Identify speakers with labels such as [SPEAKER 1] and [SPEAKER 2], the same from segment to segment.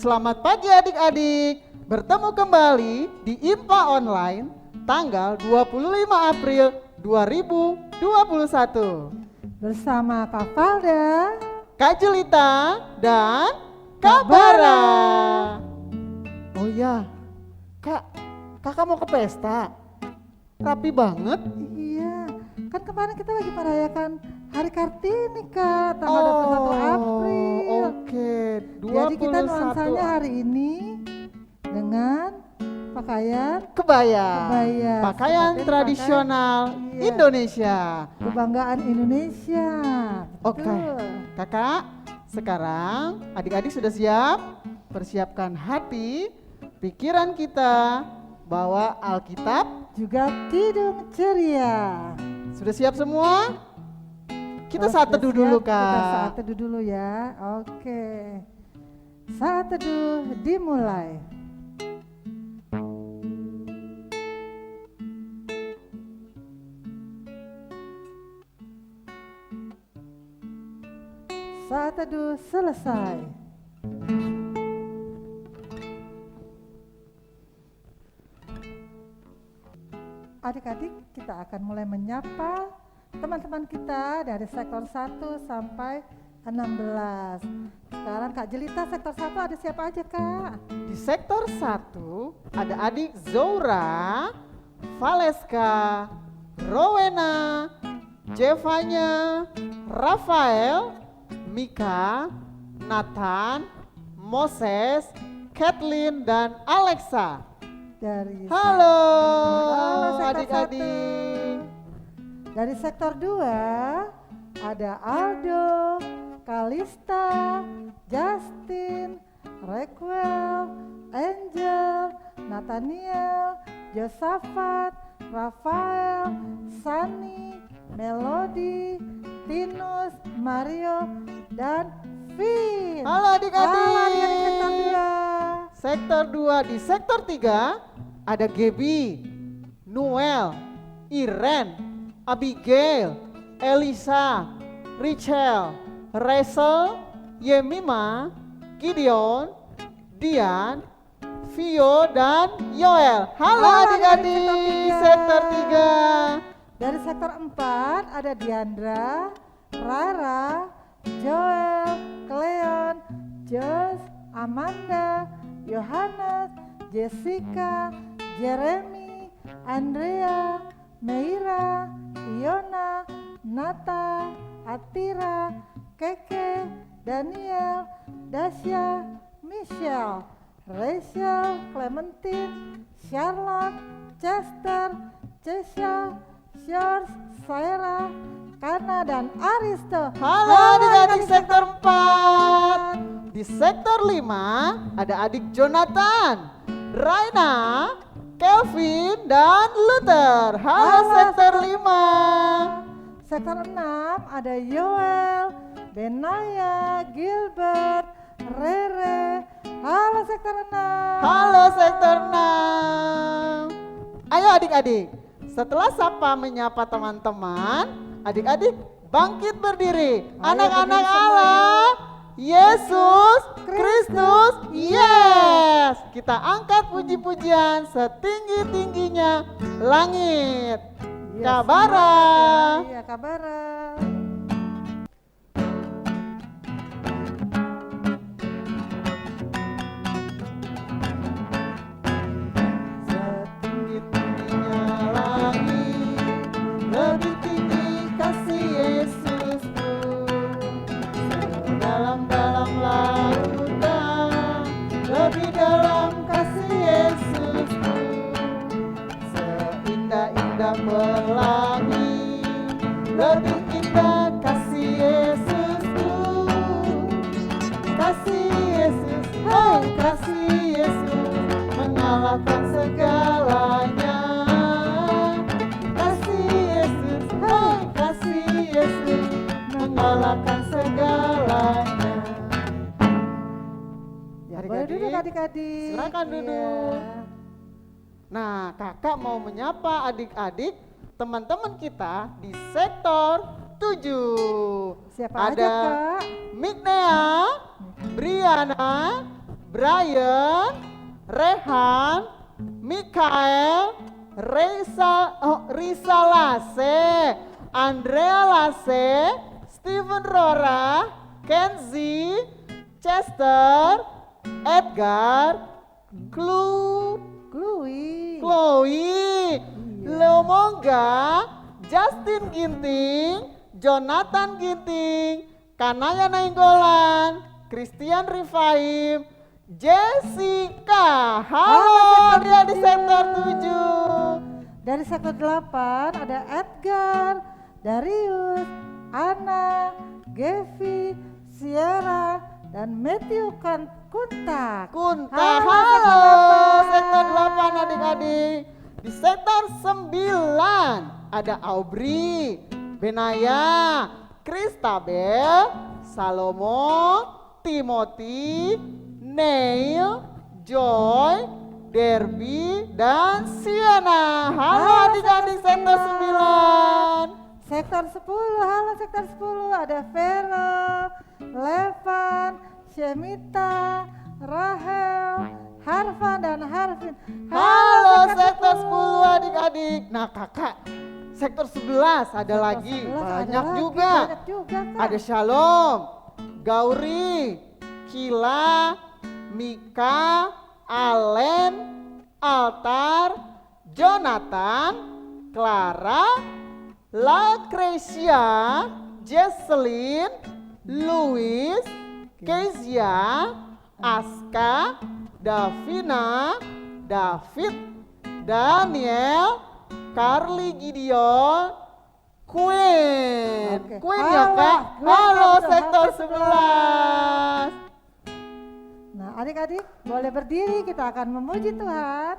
[SPEAKER 1] Selamat pagi adik-adik. Bertemu kembali di IMPA Online tanggal 25 April 2021.
[SPEAKER 2] Bersama Kak Valda,
[SPEAKER 1] Kak Julita, dan Kak Bara. Oh ya, kakak mau ke pesta? Rapi banget.
[SPEAKER 2] iya, kan kemarin kita lagi merayakan Hari Kartini Kak, tanggal 21 April.
[SPEAKER 1] Oke, 21
[SPEAKER 2] Jadi kita nuansanya hari ini dengan pakaian
[SPEAKER 1] kebaya. Pakaian
[SPEAKER 2] seperti
[SPEAKER 1] tradisional
[SPEAKER 2] iya,
[SPEAKER 1] Indonesia.
[SPEAKER 2] kebanggaan Indonesia.
[SPEAKER 1] Oke,
[SPEAKER 2] Betul.
[SPEAKER 1] kakak, sekarang adik-adik sudah siap? Persiapkan hati, pikiran kita, bawa Alkitab.
[SPEAKER 2] Juga kidung ceria.
[SPEAKER 1] Sudah siap semua? Kita
[SPEAKER 2] Kalau
[SPEAKER 1] saat
[SPEAKER 2] sudah
[SPEAKER 1] teduh
[SPEAKER 2] siap,
[SPEAKER 1] dulu,
[SPEAKER 2] Kita saat
[SPEAKER 1] Kak.
[SPEAKER 2] teduh dulu ya. Oke. Saat teduh dimulai. Saat teduh selesai. Adik-adik, kita akan mulai menyapa teman-teman kita dari sektor 1 sampai 16. Sekarang Kak Jelita, sektor 1 ada siapa aja Kak?
[SPEAKER 1] Di sektor 1 ada adik Zora, Valeska, Rowena, Jevanya, Rafael, Mika, Nathan, Moses, Kathleen, dan Alexa.
[SPEAKER 2] Dari
[SPEAKER 1] Halo
[SPEAKER 2] sektor
[SPEAKER 1] adik-adik.
[SPEAKER 2] 1. Dari sektor 2 ada Aldo, Kalista, Justin, Requel, Angel, Nathaniel, Josafat, Rafael, Sani, Melody, Tinus, Mario, dan Vin.
[SPEAKER 1] Halo adik-adik.
[SPEAKER 2] Halo adik-adik sektor 2.
[SPEAKER 1] Sektor 2. Di sektor 3 ada Gaby, Noel, Iren, Abigail, Elisa, Richel, Rachel, Yemima, Gideon, Dian, Vio, dan Yoel. Halo adik-adik sektor 3.
[SPEAKER 2] Dari sektor 4 ada Diandra, Rara, Joel, Cleon, Josh, Amanda, Yohanes, Jessica, Jeremy, Andrea, Meira, Iona, Nata, Atira, Keke, Daniel, Dasya, Michelle, Rachel, Clementine, Charlotte, Chester, Cesha, George, Sarah, Kana, dan Aristo.
[SPEAKER 1] Halo adik-adik sektor 4. Di sektor 5 ada adik Jonathan, Raina, Kelvin, dan Luther. Halo sektor 5.
[SPEAKER 2] Sektor 6 ada Yoel, Benaya, Gilbert, Rere. Halo sektor 6.
[SPEAKER 1] Halo sektor 6. Ayo adik-adik, setelah sapa menyapa teman-teman, adik-adik bangkit berdiri. Anak-anak
[SPEAKER 2] berdiri semua
[SPEAKER 1] Allah, Yesus Kristus, yes. Kita angkat puji-pujian setinggi-tingginya langit.
[SPEAKER 2] Yes,
[SPEAKER 1] Kabara.
[SPEAKER 2] Iya, Kabara.
[SPEAKER 1] Setinggi-tingginya langit, lebih tinggi kasih Yesusku. Dalam-dalam lautan, lebih dalam kasih Yesusku. Seindah-indah pelangi, lebih indah kasih Yesusku. Kasih Yesus, oh kasih Yesus, mengalahkan segalanya. Kasih Yesus, oh kasih Yesus, mengalahkan segalanya. Ya,
[SPEAKER 2] Boleh duduk adik-adik.
[SPEAKER 1] silakan duduk.
[SPEAKER 2] Iya.
[SPEAKER 1] Nah, kakak mau menyapa adik-adik teman-teman kita di sektor 7.
[SPEAKER 2] Siapa
[SPEAKER 1] Ada
[SPEAKER 2] aja Kak?
[SPEAKER 1] Mignea, Briana, Brian, Rehan, Mikael, Risa Lase, Andrea Lase, Steven Rora, Kenzie, Chester, Edgar,
[SPEAKER 2] Chloe.
[SPEAKER 1] Chloe, Leomongga, Justin Ginting, Jonathan Ginting, Kanaya Nainggolan, Christian Rifaim, Jessica. Halo, dia di sektor 7.
[SPEAKER 2] Dari sektor 8 ada Edgar, Darius, Ana, Gevi, Sierra, dan Matthew Kunta.
[SPEAKER 1] Halo, sektor 8 adik-adik. Di sektor 9 ada Aubrey, Benaya, Christabel, Salomo, Timothy, Neil, Joy, Derby, dan Siana. Halo adik-adik sektor 9.
[SPEAKER 2] Sektor 10, halo sektor 10 ada Vero, Levan, Shemita, Rahel, Harvan, dan Harvin.
[SPEAKER 1] Halo sektor 10 adik-adik. Nah kakak, sektor 11 ada
[SPEAKER 2] Sektor
[SPEAKER 1] lagi,
[SPEAKER 2] 11 ada
[SPEAKER 1] banyak
[SPEAKER 2] lagi,
[SPEAKER 1] juga.
[SPEAKER 2] banyak juga, Kak.
[SPEAKER 1] Ada Shalom, Gauri, Kila, Mika, Allen, Altar, Jonathan, Clara, Lucretia, Jesselyn, Louis, Kezia, Aska, Davina, David, Daniel, Carly Gideon, Queen.
[SPEAKER 2] Oke.
[SPEAKER 1] Queen ya kak?
[SPEAKER 2] Halo,
[SPEAKER 1] Halo
[SPEAKER 2] Queen,
[SPEAKER 1] sektor
[SPEAKER 2] sektor
[SPEAKER 1] 11.
[SPEAKER 2] Nah adik-adik boleh berdiri, kita akan memuji Tuhan.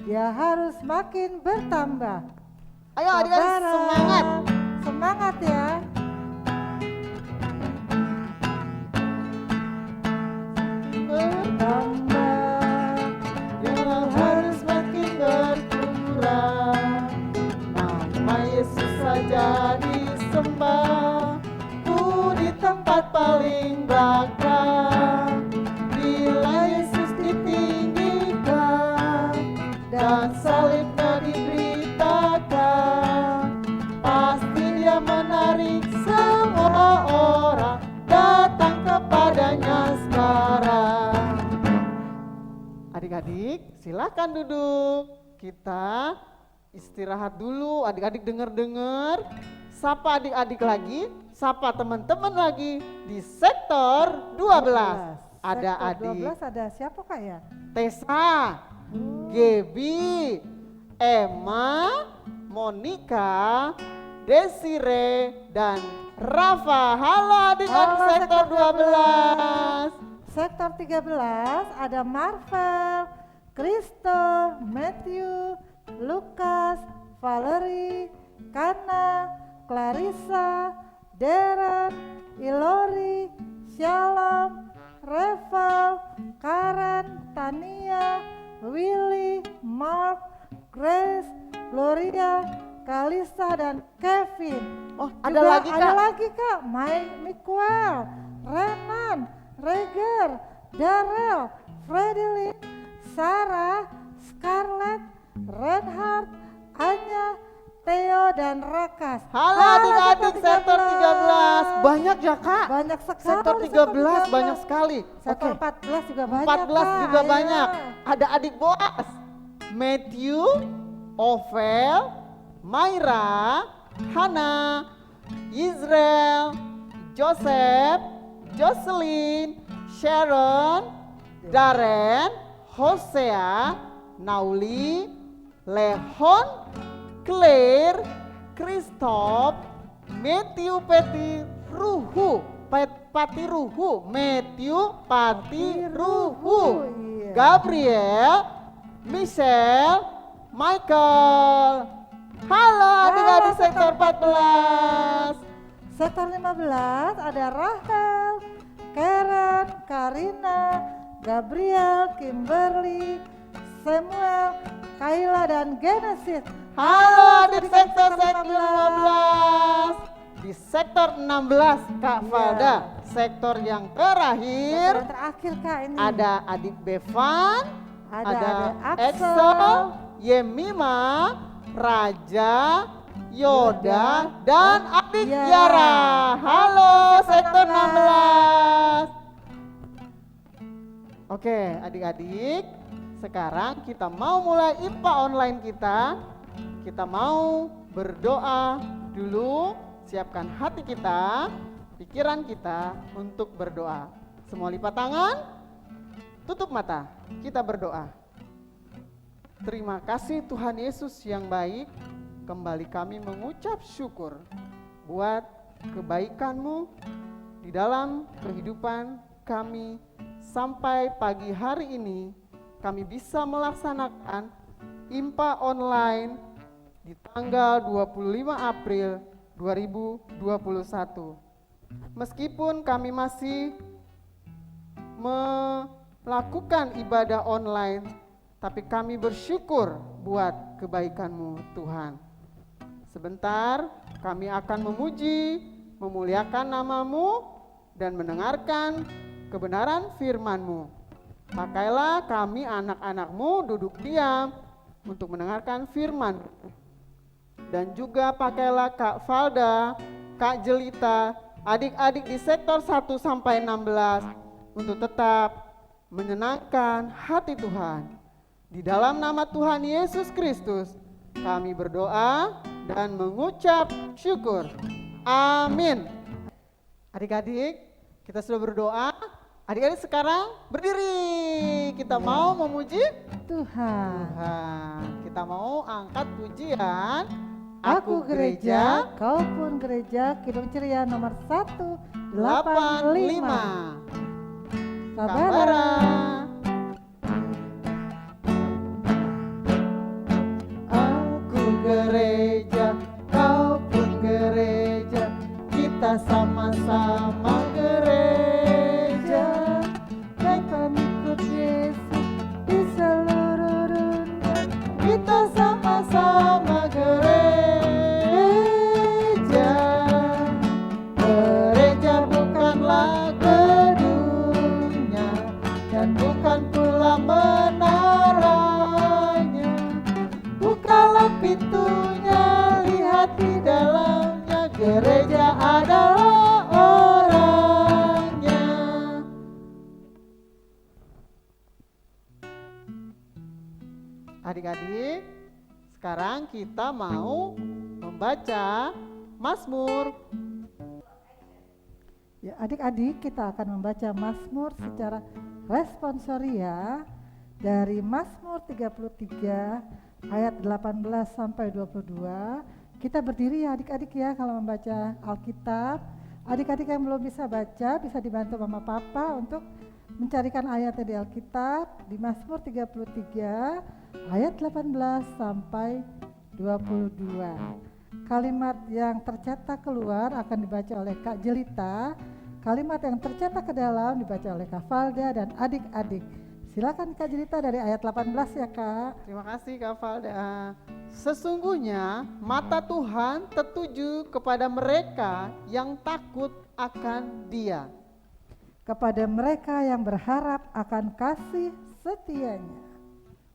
[SPEAKER 2] Dia harus makin bertambah.
[SPEAKER 1] Ayo adik-adik
[SPEAKER 2] Saudara,
[SPEAKER 1] semangat.
[SPEAKER 2] Semangat ya. Bertambah.
[SPEAKER 1] Dia harus makin berkurang. Nama Yesus saja disembah. Ku di tempat paling belakang. Bila Yesus ditinggikan dan salibnya diberitakan, pasti dia menarik semua orang datang kepadanya sekarang. Adik-adik silakan duduk. Kita istirahat dulu. Adik-adik dengar-dengar. Sapa adik-adik lagi, sapa teman-teman lagi di sektor 12. Ada
[SPEAKER 2] Sektor
[SPEAKER 1] adik
[SPEAKER 2] 12 ada siapa Kak ya?
[SPEAKER 1] Tessa, Gebi, Emma, Monica, Desire, dan Rafa. Halo adik-adik
[SPEAKER 2] Halo,
[SPEAKER 1] sektor
[SPEAKER 2] sektor
[SPEAKER 1] 12.
[SPEAKER 2] Sektor 13 ada Marvel, Kristo, Matthew, Lukas, Valerie, Kana, Clarissa, Darren, Ilori, Shalom, Reval, Karen, Tania, Willy, Mark, Grace, Gloria, Kalisa, dan Kevin.
[SPEAKER 1] Oh, ada lagi
[SPEAKER 2] Ada
[SPEAKER 1] Kak.
[SPEAKER 2] lagi Kak, Miguel, Renan, Reger, Darrell, Fredelin, Sarah, Scarlett, Reinhardt, Anya, Theo, dan Rakas.
[SPEAKER 1] Halo adik-adik sektor 13. Banyak ya Kak?
[SPEAKER 2] Banyak sekali.
[SPEAKER 1] Sektor 13 banyak sekali.
[SPEAKER 2] Sektor
[SPEAKER 1] Oke.
[SPEAKER 2] 14 juga banyak.
[SPEAKER 1] 14
[SPEAKER 2] Kak.
[SPEAKER 1] juga
[SPEAKER 2] Ayo.
[SPEAKER 1] banyak. Ada adik Boas, Matthew, Ovel, Myra, Hana, Israel, Joseph, Jocelyn, Sharon, Darren, Hosea, Nauli, Lehon, Claire, Christoph, Matthew Patiruhu, Matthew Patiruhu,
[SPEAKER 2] Iya.
[SPEAKER 1] Gabriel, Michelle, Michael. Halo adik-adik sektor 14.
[SPEAKER 2] Sektor 15 ada Rahel, Karen, Karina, Gabriel, Kimberly, Samuel, Kayla, dan Genesis.
[SPEAKER 1] Halo adik sektor 15. Di di sektor 16 Kak
[SPEAKER 2] Iya.
[SPEAKER 1] Valda. Sektor yang terakhir
[SPEAKER 2] Yang terakhir Kak ini.
[SPEAKER 1] ada adik Bevan,
[SPEAKER 2] Ada
[SPEAKER 1] ada
[SPEAKER 2] adik
[SPEAKER 1] Axel,
[SPEAKER 2] Axel,
[SPEAKER 1] Yemima, Raja, Yoda, dan adik
[SPEAKER 2] Iya.
[SPEAKER 1] Yara. Halo
[SPEAKER 2] Sektor
[SPEAKER 1] sektor 16. Oke adik-adik, sekarang kita mau mulai IPA online kita. Kita mau berdoa dulu, siapkan hati kita, pikiran kita untuk berdoa. Semua lipat tangan, tutup mata, kita berdoa. Terima kasih Tuhan Yesus yang baik, kembali kami mengucap syukur buat kebaikan-Mu di dalam kehidupan kami. Sampai pagi hari ini kami bisa melaksanakan IMPA online di tanggal 25 April 2021. Meskipun kami masih melakukan ibadah online, tapi kami bersyukur buat kebaikan-Mu Tuhan. Sebentar kami akan memuji, memuliakan nama-Mu dan mendengarkan kebenaran firman-Mu. Pakailah kami anak-anak-Mu duduk diam untuk mendengarkan firman. Dan juga pakailah Kak Valda, Kak Jelita, adik-adik di sektor 1 sampai 16 untuk tetap menyenangkan hati Tuhan. Di dalam nama Tuhan Yesus Kristus kami berdoa dan mengucap syukur. Amin. Adik-adik, kita sudah berdoa. Adik-adik sekarang berdiri. Kita mau memuji
[SPEAKER 2] Tuhan.
[SPEAKER 1] Tuhan. Kita mau angkat pujian.
[SPEAKER 2] Aku gereja, kau pun gereja. Kidung Ceria nomor 185.
[SPEAKER 1] 85.
[SPEAKER 2] Sabara.
[SPEAKER 1] Kabara. Aku gereja, kau pun gereja. Kita sama-sama gereja.
[SPEAKER 2] Dan pengikut Yesus di seluruh dunia.
[SPEAKER 1] Kita sama-sama gereja. Gereja bukanlah gedungnya dan bukan pula menaranya. Bukalah pintunya, lihat di dalamnya. Gereja adalah orangnya. Adik-adik, sekarang kita mau membaca Mazmur.
[SPEAKER 2] Ya, adik-adik, kita akan membaca Mazmur secara responsoria dari Mazmur 33 ayat 18 sampai 22. Kita berdiri ya adik-adik ya kalau membaca Alkitab. Adik-adik yang belum bisa baca bisa dibantu Mama Papa untuk mencarikan ayatnya di Alkitab di Mazmur 33 ayat 18 sampai 22. Kalimat yang tercetak keluar akan dibaca oleh Kak Jelita. Kalimat yang tercetak ke dalam dibaca oleh Kak Valda dan adik-adik. Silakan Kak Jelita dari ayat 18 ya Kak.
[SPEAKER 1] Terima kasih Kak Valda. Sesungguhnya mata Tuhan tertuju kepada mereka yang takut akan Dia,
[SPEAKER 2] Kepada mereka yang berharap akan kasih setianya.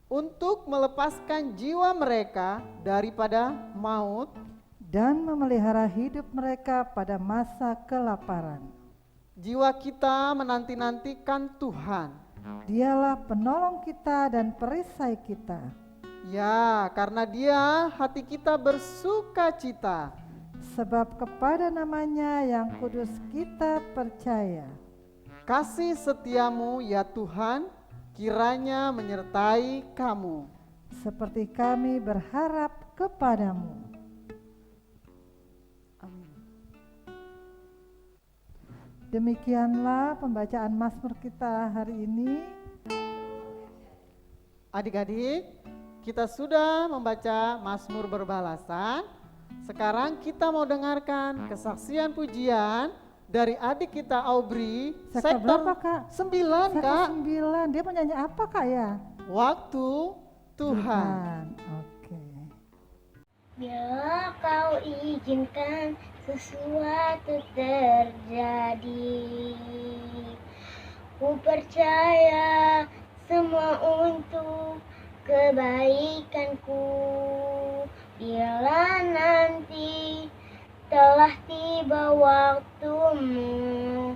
[SPEAKER 1] untuk melepaskan jiwa mereka daripada maut,
[SPEAKER 2] Dan memelihara hidup mereka pada masa kelaparan.
[SPEAKER 1] jiwa kita menanti-nantikan Tuhan.
[SPEAKER 2] Dialah penolong kita dan perisai kita.
[SPEAKER 1] Ya, karena Dia hati kita bersuka cita.
[SPEAKER 2] Sebab kepada namanya yang kudus kita percaya.
[SPEAKER 1] Kasih setiamu ya Tuhan, kiranya menyertai kamu.
[SPEAKER 2] Seperti kami berharap kepadamu.
[SPEAKER 1] Amin.
[SPEAKER 2] Demikianlah pembacaan Mazmur kita hari ini.
[SPEAKER 1] Adik-adik, kita sudah membaca Mazmur berbalasan. Sekarang kita mau dengarkan kesaksian pujian dari adik kita Aubrey.
[SPEAKER 2] Sektor berapa, Kak?
[SPEAKER 1] 9
[SPEAKER 2] Sektor
[SPEAKER 1] Kak.
[SPEAKER 2] 9. Dia mau nyanyi apa Kak ya?
[SPEAKER 1] Waktu Tuhan.
[SPEAKER 2] Oke.
[SPEAKER 3] Bila kau izinkan sesuatu terjadi. Ku percaya semua untuk kebaikanku. Bila nanti telah tiba waktumu,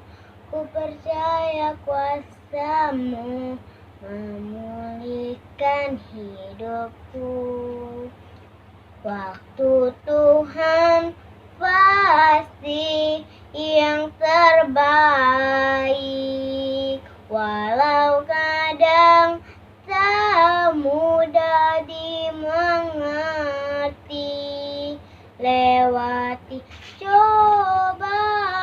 [SPEAKER 3] ku percaya kuasamu memulihkan hidupku. Waktu Tuhan pasti yang terbaik, walau kadang tak mudah dimengerti. Lewati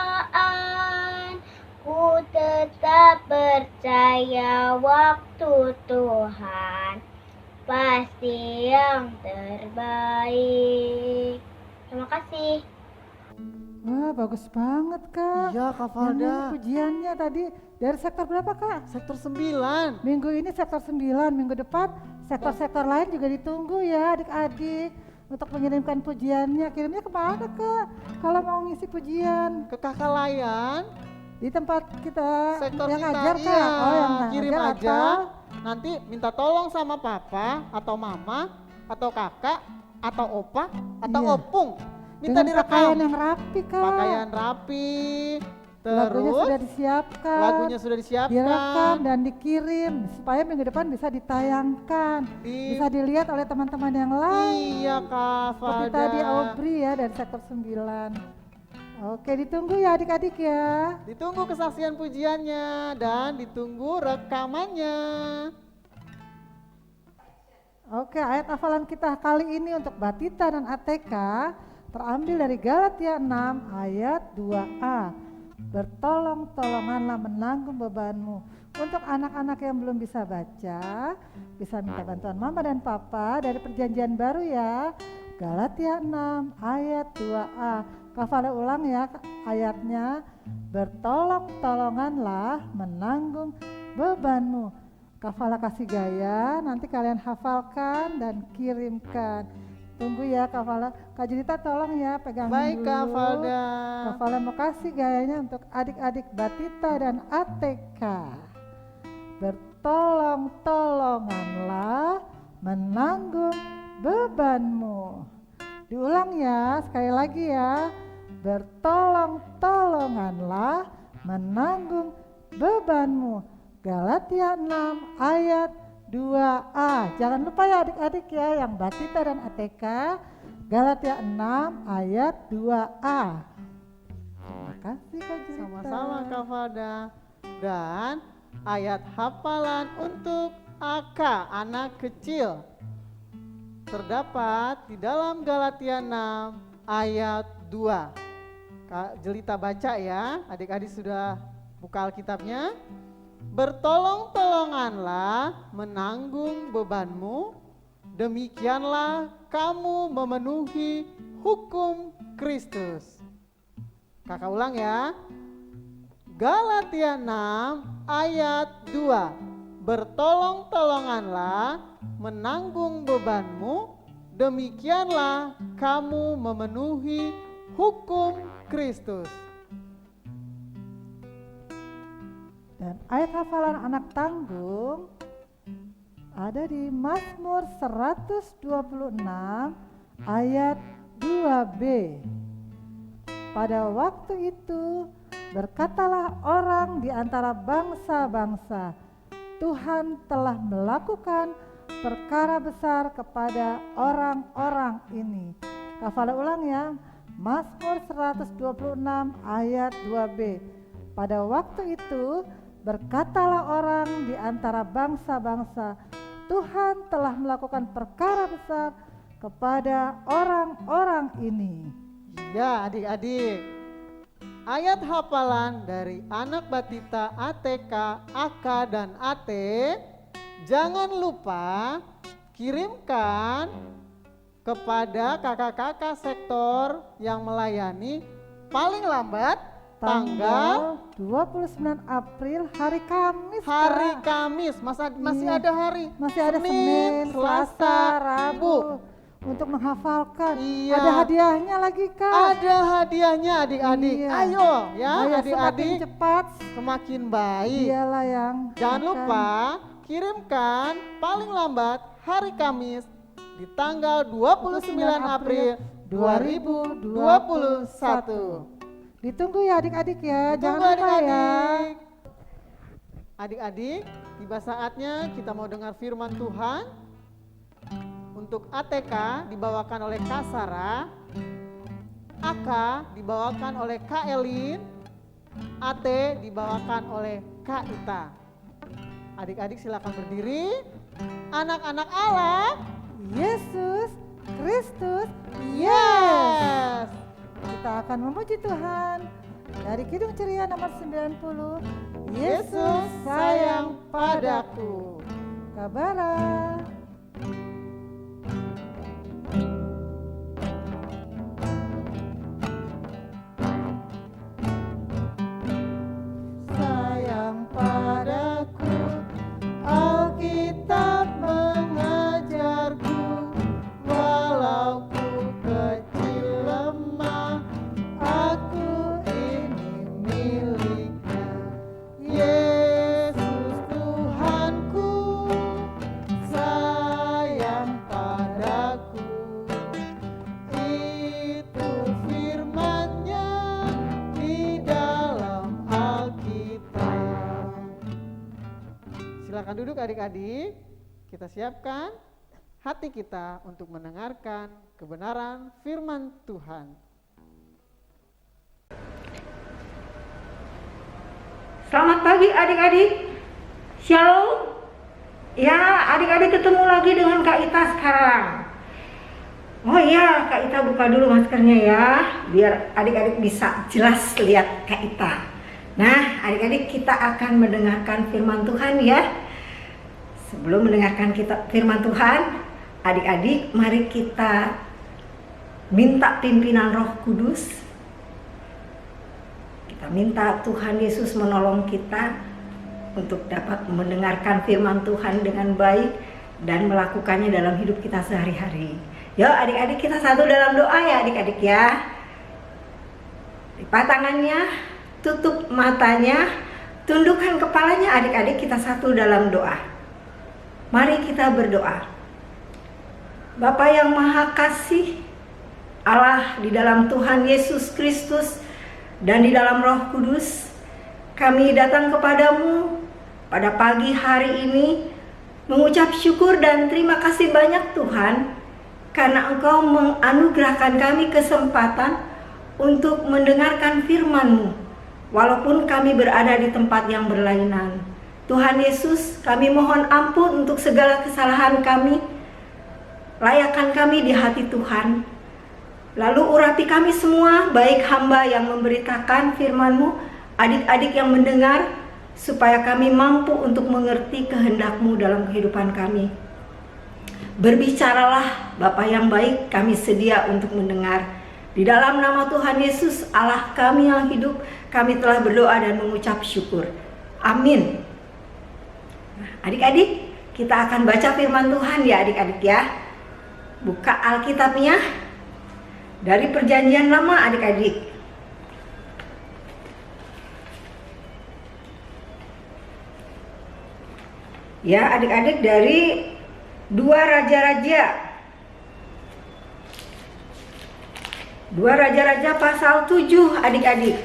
[SPEAKER 3] cobaan, ku tetap percaya waktu Tuhan pasti yang terbaik. Terima kasih.
[SPEAKER 2] Wah, bagus banget, Kak.
[SPEAKER 1] Iya Kak
[SPEAKER 2] Yang
[SPEAKER 1] Valda.
[SPEAKER 2] ini pujiannya tadi dari sektor berapa, Kak?
[SPEAKER 1] Sektor 9.
[SPEAKER 2] Minggu ini sektor 9, minggu depan sektor-sektor lain juga ditunggu ya adik-adik untuk mengirimkan pujiannya. Kirimnya kemana, Kak? Kalau mau ngisi pujian
[SPEAKER 1] Ke Kakak Layan,
[SPEAKER 2] di tempat kita
[SPEAKER 1] sektor
[SPEAKER 2] yang
[SPEAKER 1] kita,
[SPEAKER 2] ngajar, Kak?
[SPEAKER 1] iya,
[SPEAKER 2] Oh, yang
[SPEAKER 1] kirim
[SPEAKER 2] ngajar
[SPEAKER 1] aja.
[SPEAKER 2] atau-
[SPEAKER 1] Nanti minta tolong sama papa atau mama atau kakak atau opa atau
[SPEAKER 2] Iya.
[SPEAKER 1] opung. Minta
[SPEAKER 2] dengan pakaian
[SPEAKER 1] direkam.
[SPEAKER 2] yang rapi, Kak.
[SPEAKER 1] Pakaian rapi.
[SPEAKER 2] Lagunya
[SPEAKER 1] Terus
[SPEAKER 2] sudah disiapkan.
[SPEAKER 1] lagunya sudah
[SPEAKER 2] direkam
[SPEAKER 1] disiapkan.
[SPEAKER 2] dan dikirim supaya minggu depan bisa ditayangkan, bisa dilihat oleh teman-teman yang lain.
[SPEAKER 1] Iya Kak
[SPEAKER 2] Seperti
[SPEAKER 1] Valda.
[SPEAKER 2] tadi Aubrey ya dari sektor 9. Oke, ditunggu ya adik-adik ya.
[SPEAKER 1] Ditunggu kesaksian pujiannya dan ditunggu rekamannya.
[SPEAKER 2] Oke, ayat hafalan kita kali ini untuk Batita dan ATK terambil dari Galatia 6 ayat 2a. Bertolong-tolonganlah menanggung bebanmu. Untuk anak-anak yang belum bisa baca, bisa minta bantuan mama dan papa dari perjanjian baru ya. Galatia 6 ayat 2a. Kafala ulang ya ayatnya. Bertolong-tolonganlah menanggung bebanmu. Kafala kasih gaya, nanti kalian hafalkan dan kirimkan. Tunggu ya Kafala. Kak Jelita tolong ya pegang
[SPEAKER 1] Baik
[SPEAKER 2] dulu.
[SPEAKER 1] Kak Valda.
[SPEAKER 2] Kafala mau kasih gayanya untuk adik-adik Batita dan ATK. Bertolong-tolonganlah menanggung bebanmu. Diulang ya, sekali lagi ya. Bertolong-tolonganlah menanggung bebanmu. Galatia 6 ayat 2a. Jangan lupa ya adik-adik ya yang Batita dan ATK. Galatia 6 ayat 2a. Terima kasih Kak Jelita.
[SPEAKER 1] Sama-sama Kak Valda. Dan ayat hafalan untuk AK, anak kecil. Terdapat di dalam Galatia 6 ayat 2. Kak Jelita baca ya, adik-adik sudah buka Alkitabnya. Bertolong-tolonganlah menanggung bebanmu, demikianlah kamu memenuhi hukum Kristus. Kakak ulang ya. Galatia 6 ayat 2. Bertolong-tolonganlah menanggung bebanmu, demikianlah kamu memenuhi hukum Kristus.
[SPEAKER 2] Dan ayat hafalan anak tanggung ada di Mazmur 126 ayat 2b. Pada waktu itu berkatalah orang di antara bangsa-bangsa, Tuhan telah melakukan perkara besar kepada orang-orang ini. Kafala ulang ya, Mazmur 126 ayat 2b. Pada waktu itu berkatalah orang di antara bangsa-bangsa, Tuhan telah melakukan perkara besar kepada orang-orang ini.
[SPEAKER 1] Ya adik-adik, ayat hafalan dari anak Batita, ATK, AK, dan AT, jangan lupa kirimkan kepada kakak-kakak sektor yang melayani paling lambat tanggal
[SPEAKER 2] 29 April hari Kamis.
[SPEAKER 1] hari
[SPEAKER 2] Kak.
[SPEAKER 1] Kamis. Masih
[SPEAKER 2] Iya.
[SPEAKER 1] ada hari.
[SPEAKER 2] Masih ada Senin, Selasa, Rabu. untuk menghafalkan.
[SPEAKER 1] Iya.
[SPEAKER 2] Ada hadiahnya lagi, Kak.
[SPEAKER 1] Ada hadiahnya adik-adik.
[SPEAKER 2] Iya.
[SPEAKER 1] Ayo ya
[SPEAKER 2] Ayo, semakin
[SPEAKER 1] adik-adik,
[SPEAKER 2] cepat
[SPEAKER 1] semakin baik.
[SPEAKER 2] dialah yang
[SPEAKER 1] Jangan
[SPEAKER 2] akan-
[SPEAKER 1] lupa kirimkan paling lambat hari Kamis di tanggal 29 April 2021.
[SPEAKER 2] Ditunggu ya adik-adik ya,
[SPEAKER 1] Tunggu
[SPEAKER 2] jangan lupa ya.
[SPEAKER 1] adik-adik. Adik-adik, tiba saatnya kita mau dengar firman Tuhan. Untuk ATK dibawakan oleh Kak Sarah, AK dibawakan oleh Kak Elin, AT dibawakan oleh Kak Ita. Adik-adik silakan berdiri. Anak-anak Allah,
[SPEAKER 2] Yesus Kristus,
[SPEAKER 1] yes.
[SPEAKER 2] kita akan memuji Tuhan dari Kidung Ceria nomor 90.
[SPEAKER 1] Yesus sayang padaku.
[SPEAKER 2] Kabara.
[SPEAKER 1] Sayang padaku, Alkitab mengajarku, walau ku kecil lemah, aku ini miliknya. Yesus Tuhanku, sayang padaku. Itu firman-Nya di dalam Alkitab. Silakan duduk adik-adik. Kita siapkan hati kita untuk mendengarkan kebenaran firman Tuhan.
[SPEAKER 4] Selamat pagi adik-adik. Shalom. Ya, adik-adik ketemu lagi dengan Kak Ita sekarang. Oh iya, Kak Ita buka dulu maskernya ya, biar adik-adik bisa jelas lihat Kak Ita. Nah, adik-adik kita akan mendengarkan firman Tuhan ya. Sebelum mendengarkan firman Tuhan, adik-adik mari kita minta pimpinan Roh Kudus. Kita minta Tuhan Yesus menolong kita untuk dapat mendengarkan firman Tuhan dengan baik dan melakukannya dalam hidup kita sehari-hari. Yuk adik-adik kita satu dalam doa ya adik-adik ya. Lipat tangannya, tutup matanya, tundukkan kepalanya adik-adik kita satu dalam doa. Mari kita berdoa. Bapa yang Maha Kasih, Allah di dalam Tuhan Yesus Kristus dan di dalam Roh Kudus, kami datang kepadamu pada pagi hari ini mengucap syukur dan terima kasih banyak Tuhan, karena Engkau menganugerahkan kami kesempatan untuk mendengarkan firman-Mu, walaupun kami berada di tempat yang berlainan. Tuhan Yesus, kami mohon ampun untuk segala kesalahan kami, layakkan kami di hati Tuhan. Lalu urapi kami semua, baik hamba yang memberitakan firman-Mu, adik-adik yang mendengar, supaya kami mampu untuk mengerti kehendak-Mu dalam kehidupan kami. Berbicaralah Bapa yang baik, kami sedia untuk mendengar. Di dalam nama Tuhan Yesus, Allah kami yang hidup, kami telah berdoa dan mengucap syukur. Amin. Nah, adik-adik, kita akan baca firman Tuhan ya adik-adik ya. Buka Alkitabnya dari Perjanjian Lama adik-adik. Ya adik-adik, dari 2 Raja-Raja. 2 Raja-Raja pasal 7 adik-adik.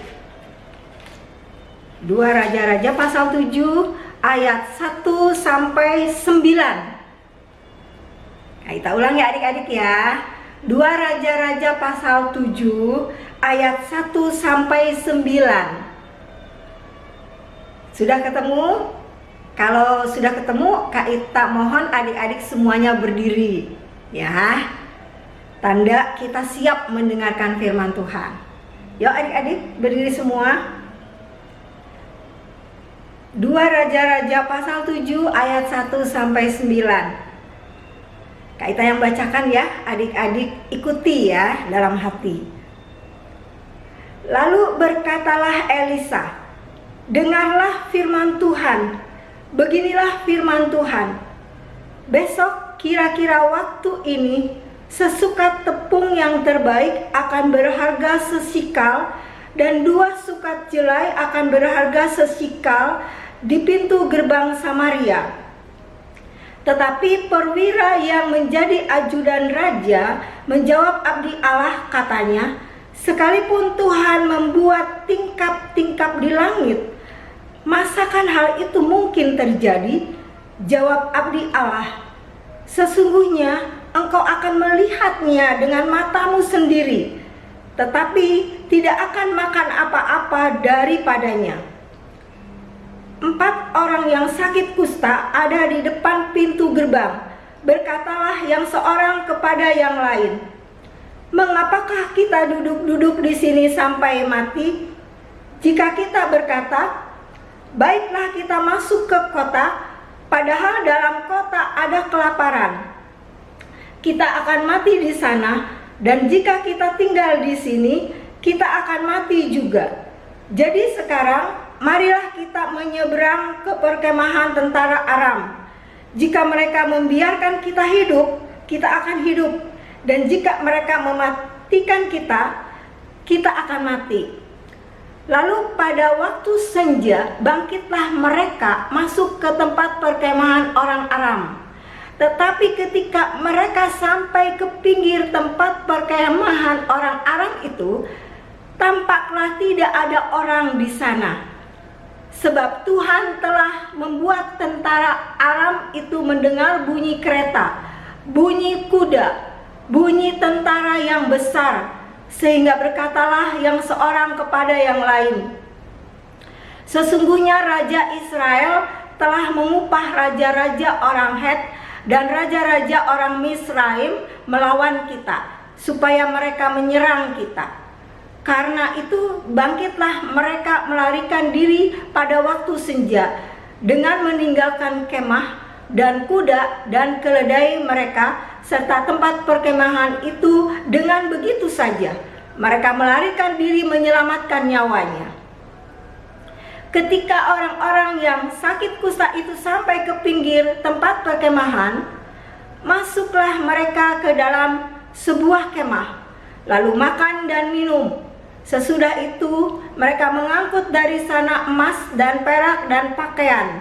[SPEAKER 4] 2 Raja-Raja pasal 7 ayat 1 sampai 9. Nah, kita ulang ya adik-adik ya. 2 Raja-Raja pasal 7 ayat 1 sampai 9. Sudah ketemu? Kalau sudah ketemu, Kak Ita mohon adik-adik semuanya berdiri ya. Tanda kita siap mendengarkan firman Tuhan. Yuk adik-adik berdiri semua. 2 Raja-Raja pasal 7 ayat 1 sampai 9. Kak Ita yang bacakan ya, adik-adik ikuti ya dalam hati. Lalu berkatalah Elisa, dengarlah firman Tuhan. Beginilah firman Tuhan. Besok kira-kira waktu ini Sesukat tepung yang terbaik akan berharga sesikal, dan 2 sukat jelai akan berharga sesikal di pintu gerbang Samaria. Tetapi perwira yang menjadi ajudan raja menjawab abdi Allah, katanya, sekalipun Tuhan membuat tingkap-tingkap di langit, masakan hal itu mungkin terjadi? Jawab abdi Allah, sesungguhnya engkau akan melihatnya dengan matamu sendiri, tetapi tidak akan makan apa-apa daripadanya. 4 orang yang sakit kusta ada di depan pintu gerbang. Berkatalah yang seorang kepada yang lain, mengapakah kita duduk-duduk di sini sampai mati? Jika kita berkata, baiklah kita masuk ke kota, padahal dalam kota ada kelaparan, kita akan mati di sana, dan jika kita tinggal di sini, kita akan mati juga. Jadi sekarang, marilah kita menyeberang ke perkemahan tentara Aram. Jika mereka membiarkan kita hidup, kita akan hidup, dan jika mereka mematikan kita, kita akan mati. Lalu pada waktu senja, bangkitlah mereka masuk ke tempat perkemahan orang Aram. Tetapi ketika mereka sampai ke pinggir tempat perkemahan orang Aram itu, tampaklah tidak ada orang di sana. Sebab Tuhan telah membuat tentara Aram itu mendengar bunyi kereta, bunyi kuda, bunyi tentara yang besar, sehingga berkatalah yang seorang kepada yang lain, sesungguhnya Raja Israel telah mengupah raja-raja orang Het dan raja-raja orang Misraim melawan kita, supaya mereka menyerang kita. Karena itu bangkitlah mereka melarikan diri pada waktu senja, dengan meninggalkan kemah dan kuda dan keledai mereka serta tempat perkemahan itu. Dengan begitu saja mereka melarikan diri menyelamatkan nyawanya. Ketika orang-orang yang sakit kusta itu sampai ke pinggir tempat perkemahan, masuklah mereka ke dalam sebuah kemah, lalu makan dan minum. Sesudah itu mereka mengangkut dari sana emas dan perak dan pakaian.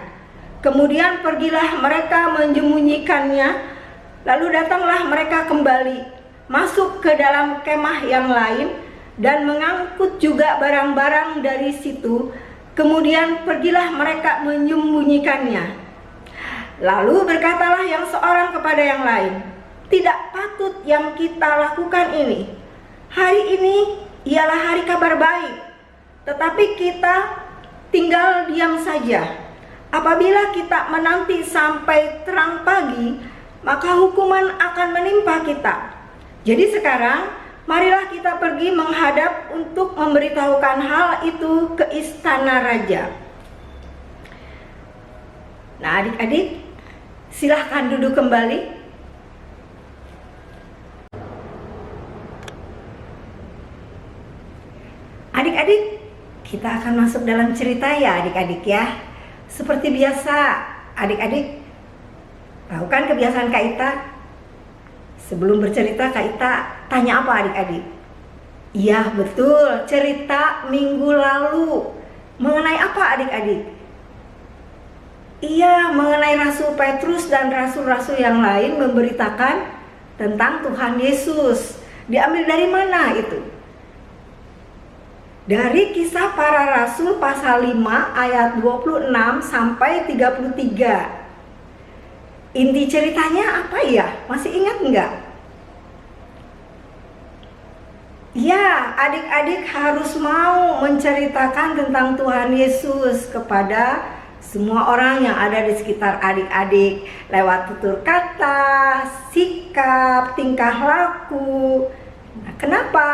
[SPEAKER 4] Kemudian pergilah mereka menyembunyikannya. Lalu datanglah mereka kembali, masuk ke dalam kemah yang lain, dan mengangkut juga barang-barang dari situ. Kemudian pergilah mereka menyembunyikannya. Lalu berkatalah yang seorang kepada yang lain, tidak patut yang kita lakukan ini. Hari ini ialah hari kabar baik, tetapi kita tinggal diam saja. Apabila kita menanti sampai terang pagi, maka hukuman akan menimpa kita. Jadi sekarang, marilah kita pergi menghadap untuk memberitahukan hal itu ke istana raja. Nah, adik-adik, silahkan duduk kembali. Adik-adik, kita akan masuk dalam cerita ya adik-adik ya. Seperti biasa, adik-adik tahu kan kebiasaan Kak Ita? Sebelum bercerita Kak Ita tanya apa adik-adik? Iya betul, cerita minggu lalu. Mengenai apa adik-adik? Iya, mengenai Rasul Petrus dan rasul-rasul yang lain memberitakan tentang Tuhan Yesus. Diambil dari mana itu? Dari Kisah Para Rasul pasal 5 ayat 26 sampai 33. Inti ceritanya apa ya? Masih ingat enggak? Ya, adik-adik harus mau menceritakan tentang Tuhan Yesus kepada semua orang yang ada di sekitar adik-adik lewat tutur kata, sikap, tingkah laku. Nah, kenapa?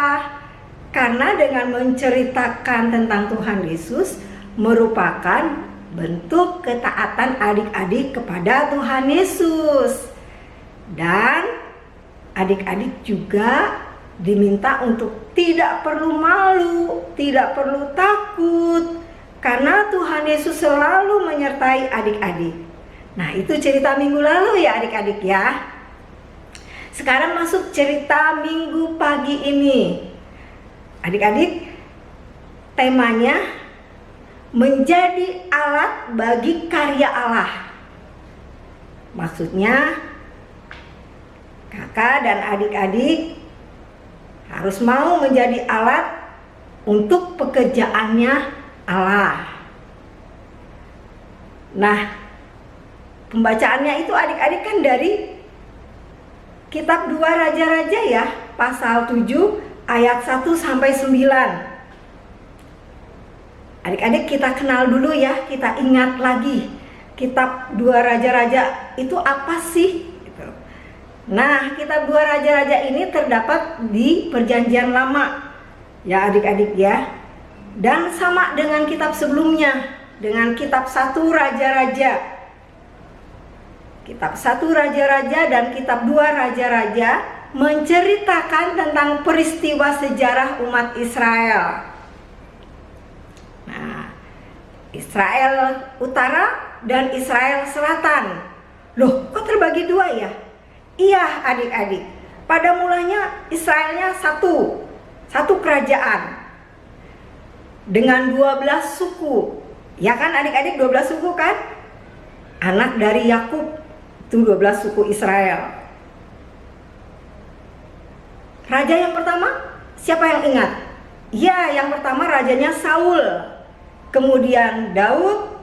[SPEAKER 4] Karena dengan menceritakan tentang Tuhan Yesus merupakan bentuk ketaatan adik-adik kepada Tuhan Yesus. Dan adik-adik juga diminta untuk tidak perlu malu, tidak perlu takut, karena Tuhan Yesus selalu menyertai adik-adik. Nah, itu cerita minggu lalu ya adik-adik ya. Sekarang masuk cerita minggu pagi ini. Adik-adik, temanya menjadi alat bagi karya Allah. Maksudnya kakak dan adik-adik harus mau menjadi alat untuk pekerjaannya Allah. Nah, pembacaannya itu adik-adik kan dari kitab 2 Raja-Raja ya, pasal 7 ayat 1 sampai 9. Adik-adik kita kenal dulu ya, kita ingat lagi kitab 2 Raja-Raja itu apa sih? Gitu. Nah, kitab 2 Raja-Raja ini terdapat di Perjanjian Lama ya adik-adik ya. Dan sama dengan kitab sebelumnya, dengan kitab 1 Raja-Raja. Kitab 1 Raja-Raja dan kitab 2 Raja-Raja menceritakan tentang peristiwa sejarah umat Israel. Nah, Israel Utara dan Israel Selatan. Loh, kok terbagi dua ya? Iya adik-adik, pada mulanya Israelnya satu kerajaan dengan 12 suku. Ya kan adik-adik, 12 suku kan? Anak dari Yakub itu 12 suku Israel. Raja yang pertama, siapa yang ingat? Ya, yang pertama rajanya Saul. Kemudian Daud,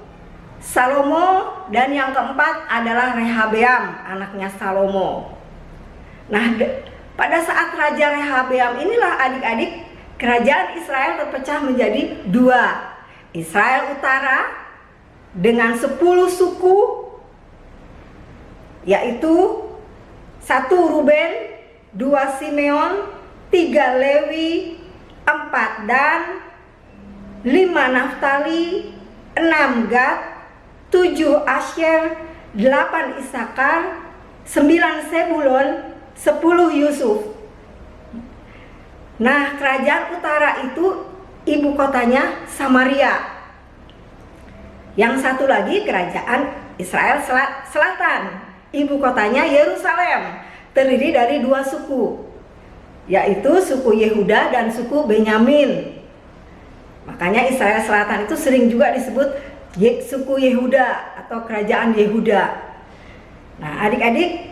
[SPEAKER 4] Salomo, dan yang keempat adalah Rehabeam, anaknya Salomo. Nah, pada saat Raja Rehabeam inilah adik-adik, kerajaan Israel terpecah menjadi dua. Israel Utara dengan 10 suku, yaitu 1 Ruben, 2 Simeon, 3 Lewi, 4 Dan, 5 Naftali, 6 Gad, 7 Asyer, 8 Isakar, 9 Sebulon, 10 Yusuf. Nah, kerajaan utara itu ibu kotanya Samaria. Yang satu lagi kerajaan Israel Selatan, ibu kotanya Yerusalem, terdiri dari 2 suku, yaitu suku Yehuda dan suku Benyamin. Makanya Israel Selatan itu sering juga disebut suku Yehuda atau kerajaan Yehuda. Nah, adik-adik,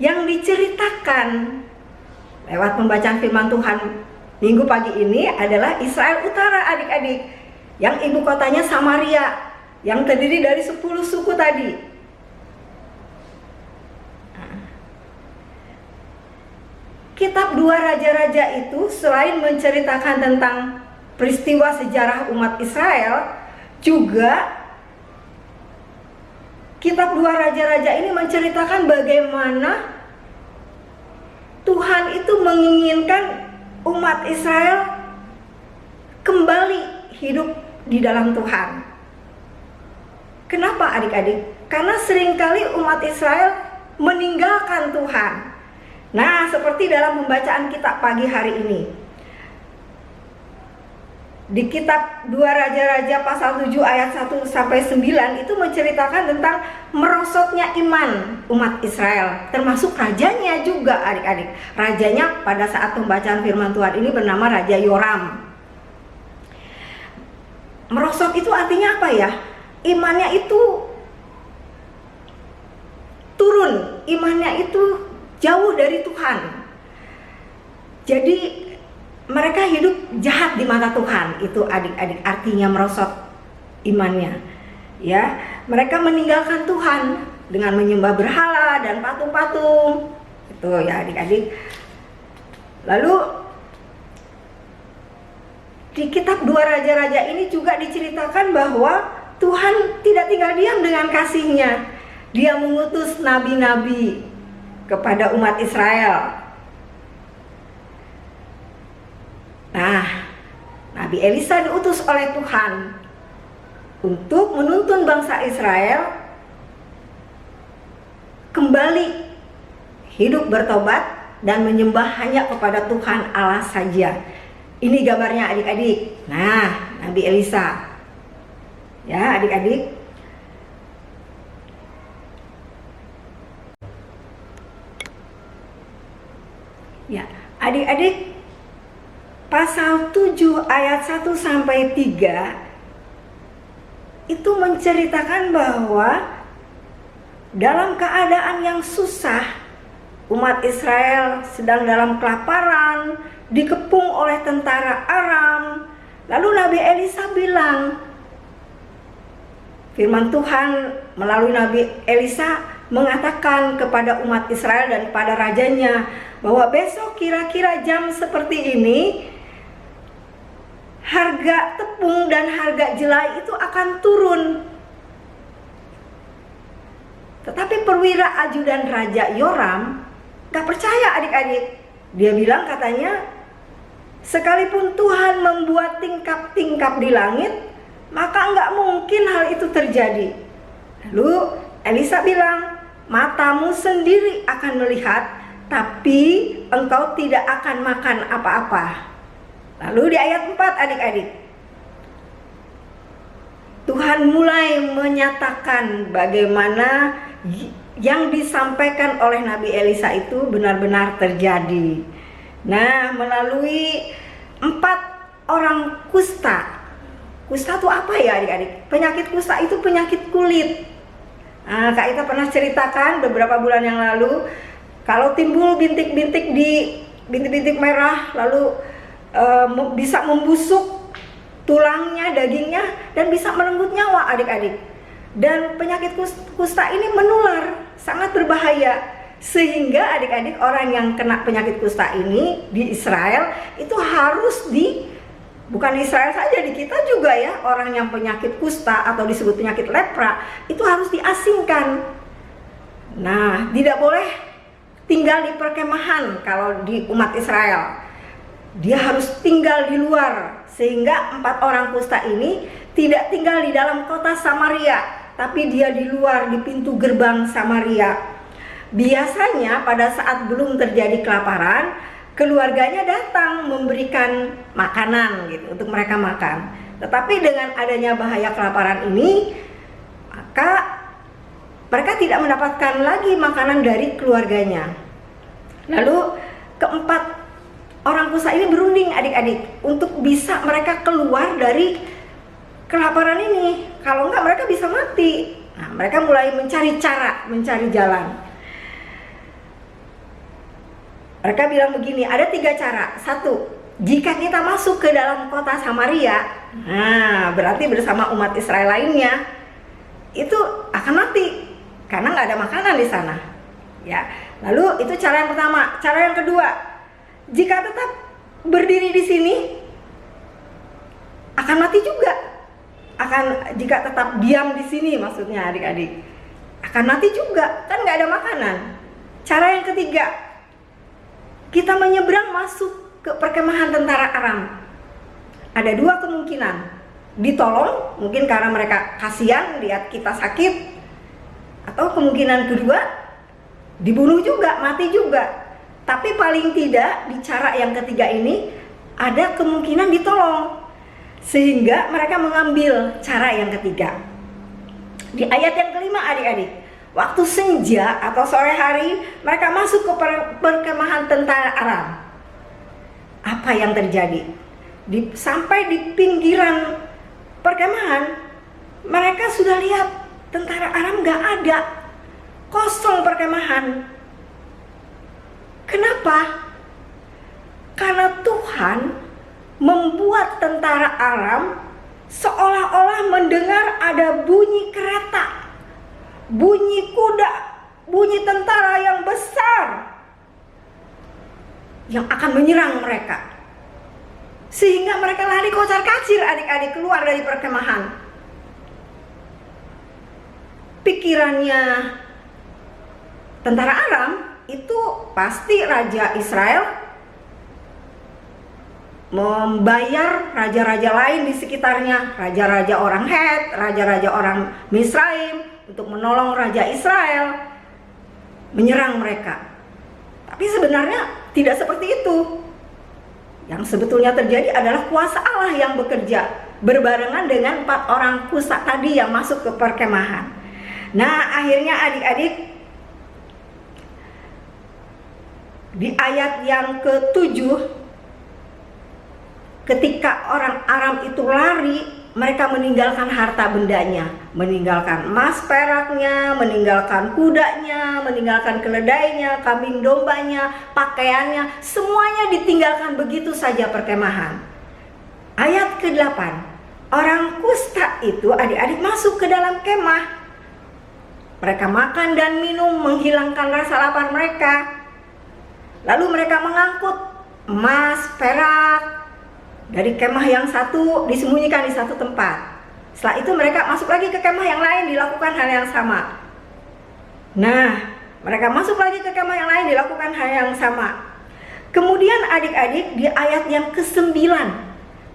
[SPEAKER 4] yang diceritakan lewat pembacaan firman Tuhan minggu pagi ini adalah Israel Utara adik-adik, yang ibu kotanya Samaria, yang terdiri dari 10 suku tadi. Kitab 2 Raja-Raja itu selain menceritakan tentang peristiwa sejarah umat Israel, juga kitab 2 Raja-Raja ini menceritakan bagaimana Tuhan itu menginginkan umat Israel kembali hidup di dalam Tuhan. Kenapa adik-adik? Karena seringkali umat Israel meninggalkan Tuhan. Nah, seperti dalam pembacaan kitab pagi hari ini. Di kitab 2 Raja-Raja pasal 7 ayat 1 sampai 9 itu menceritakan tentang merosotnya iman umat Israel, termasuk rajanya juga adik-adik. Rajanya pada saat pembacaan firman Tuhan ini bernama Raja Yoram. Merosot itu artinya apa ya? Imannya itu turun, imannya itu jauh dari Tuhan. Jadi mereka hidup jahat di mata Tuhan. Itu adik-adik artinya merosot imannya. Ya, mereka meninggalkan Tuhan dengan menyembah berhala dan patung-patung. Itu ya adik-adik. Lalu di kitab 2 Raja-Raja ini juga diceritakan bahwa Tuhan tidak tinggal diam dengan kasih-Nya. Dia mengutus nabi-nabi kepada umat Israel. Nah, Nabi Elisa diutus oleh Tuhan untuk menuntun bangsa Israel kembali hidup bertobat dan menyembah hanya kepada Tuhan Allah saja. Ini gambarnya adik-adik. Nah, Nabi Elisa. Ya, adik-adik. Adik-adik, pasal 7 ayat 1 sampai 3 itu menceritakan bahwa dalam keadaan yang susah, umat Israel sedang dalam kelaparan, dikepung oleh tentara Aram. Lalu Nabi Elisa bilang, firman Tuhan melalui Nabi Elisa mengatakan kepada umat Israel dan kepada rajanya bahwa besok kira-kira jam seperti ini harga tepung dan harga jelai itu akan turun. Tetapi perwira ajudan Raja Yoram gak percaya adik-adik. Dia bilang katanya, sekalipun Tuhan membuat tingkap-tingkap di langit, maka nggak mungkin hal itu terjadi. Lalu Elisa bilang, matamu sendiri akan melihat, tapi engkau tidak akan makan apa-apa. Lalu di ayat 4 adik-adik, Tuhan mulai menyatakan bagaimana yang disampaikan oleh Nabi Elisa itu benar-benar terjadi. Nah, melalui 4 orang kusta. Kusta itu apa ya adik-adik? Penyakit kusta itu penyakit kulit. Nah, Kak Ita pernah ceritakan beberapa bulan yang lalu, kalau timbul bintik-bintik merah, lalu bisa membusuk tulangnya, dagingnya, dan bisa merenggut nyawa adik-adik. Dan penyakit kusta ini menular, sangat berbahaya. Sehingga adik-adik, orang yang kena penyakit kusta ini di Israel itu harus bukan di Israel saja, di kita juga ya, orang yang penyakit kusta atau disebut penyakit lepra itu harus diasingkan. Nah, tidak boleh tinggal di perkemahan kalau di umat Israel. Dia harus tinggal di luar, sehingga 4 orang kusta ini tidak tinggal di dalam kota Samaria, tapi dia di luar, di pintu gerbang Samaria. Biasanya pada saat belum terjadi kelaparan, keluarganya datang memberikan makanan gitu untuk mereka makan. Tetapi dengan adanya bahaya kelaparan ini, maka mereka tidak mendapatkan lagi makanan dari keluarganya. Lalu keempat orang kusta ini berunding adik-adik untuk bisa mereka keluar dari kelaparan ini. Kalau enggak mereka bisa mati. Nah, mereka mulai mencari cara, mencari jalan. Mereka bilang begini, ada 3 cara. 1, jika kita masuk ke dalam kota Samaria, nah berarti bersama umat Israel lainnya, itu akan mati karena nggak ada makanan di sana. Ya, lalu itu cara yang pertama. Cara yang kedua, jika tetap berdiri di sini akan mati juga. Jika tetap diam di sini, maksudnya adik-adik, akan mati juga, kan nggak ada makanan. Cara yang ketiga, kita menyeberang masuk ke perkemahan tentara Aram. Ada 2 kemungkinan, ditolong mungkin karena mereka kasihan lihat kita sakit, atau kemungkinan kedua dibunuh juga, mati juga. Tapi paling tidak di cara yang ketiga ini ada kemungkinan ditolong, sehingga mereka mengambil cara yang ketiga. Di ayat yang kelima adik-adik, waktu senja atau sore hari mereka masuk ke perkemahan tentara Aram. Apa yang terjadi? Sampai di pinggiran perkemahan, mereka sudah lihat tentara Aram gak ada, kosong perkemahan. Kenapa? Karena Tuhan membuat tentara Aram seolah-olah mendengar ada bunyi kereta, bunyi kuda, bunyi tentara yang besar yang akan menyerang mereka. Sehingga mereka lari kocar-kacir adik-adik keluar dari perkemahan. Pikirannya tentara Aram itu pasti Raja Israel membayar raja-raja lain di sekitarnya, raja-raja orang Het, raja-raja orang Misraim, untuk menolong Raja Israel menyerang mereka. Tapi sebenarnya tidak seperti itu. Yang sebetulnya terjadi adalah kuasa Allah yang bekerja berbarengan dengan 4 orang kusta tadi yang masuk ke perkemahan. Nah, akhirnya adik-adik, Di ayat yang ke-7, ketika orang Aram itu lari, mereka meninggalkan harta bendanya, meninggalkan emas peraknya, meninggalkan kudanya, meninggalkan keledainya, kambing dombanya, pakaiannya, semuanya ditinggalkan begitu saja perkemahan. Ayat ke-8, orang Kusta itu adik-adik masuk ke dalam kemah. Mereka makan dan minum, menghilangkan rasa lapar mereka. Lalu mereka mengangkut emas, perak dari kemah yang satu, disembunyikan di satu tempat. Setelah itu mereka masuk lagi ke kemah yang lain, dilakukan hal yang sama. Nah, mereka masuk lagi ke kemah yang lain, dilakukan hal yang sama. Kemudian adik-adik, di ayat yang ke-9,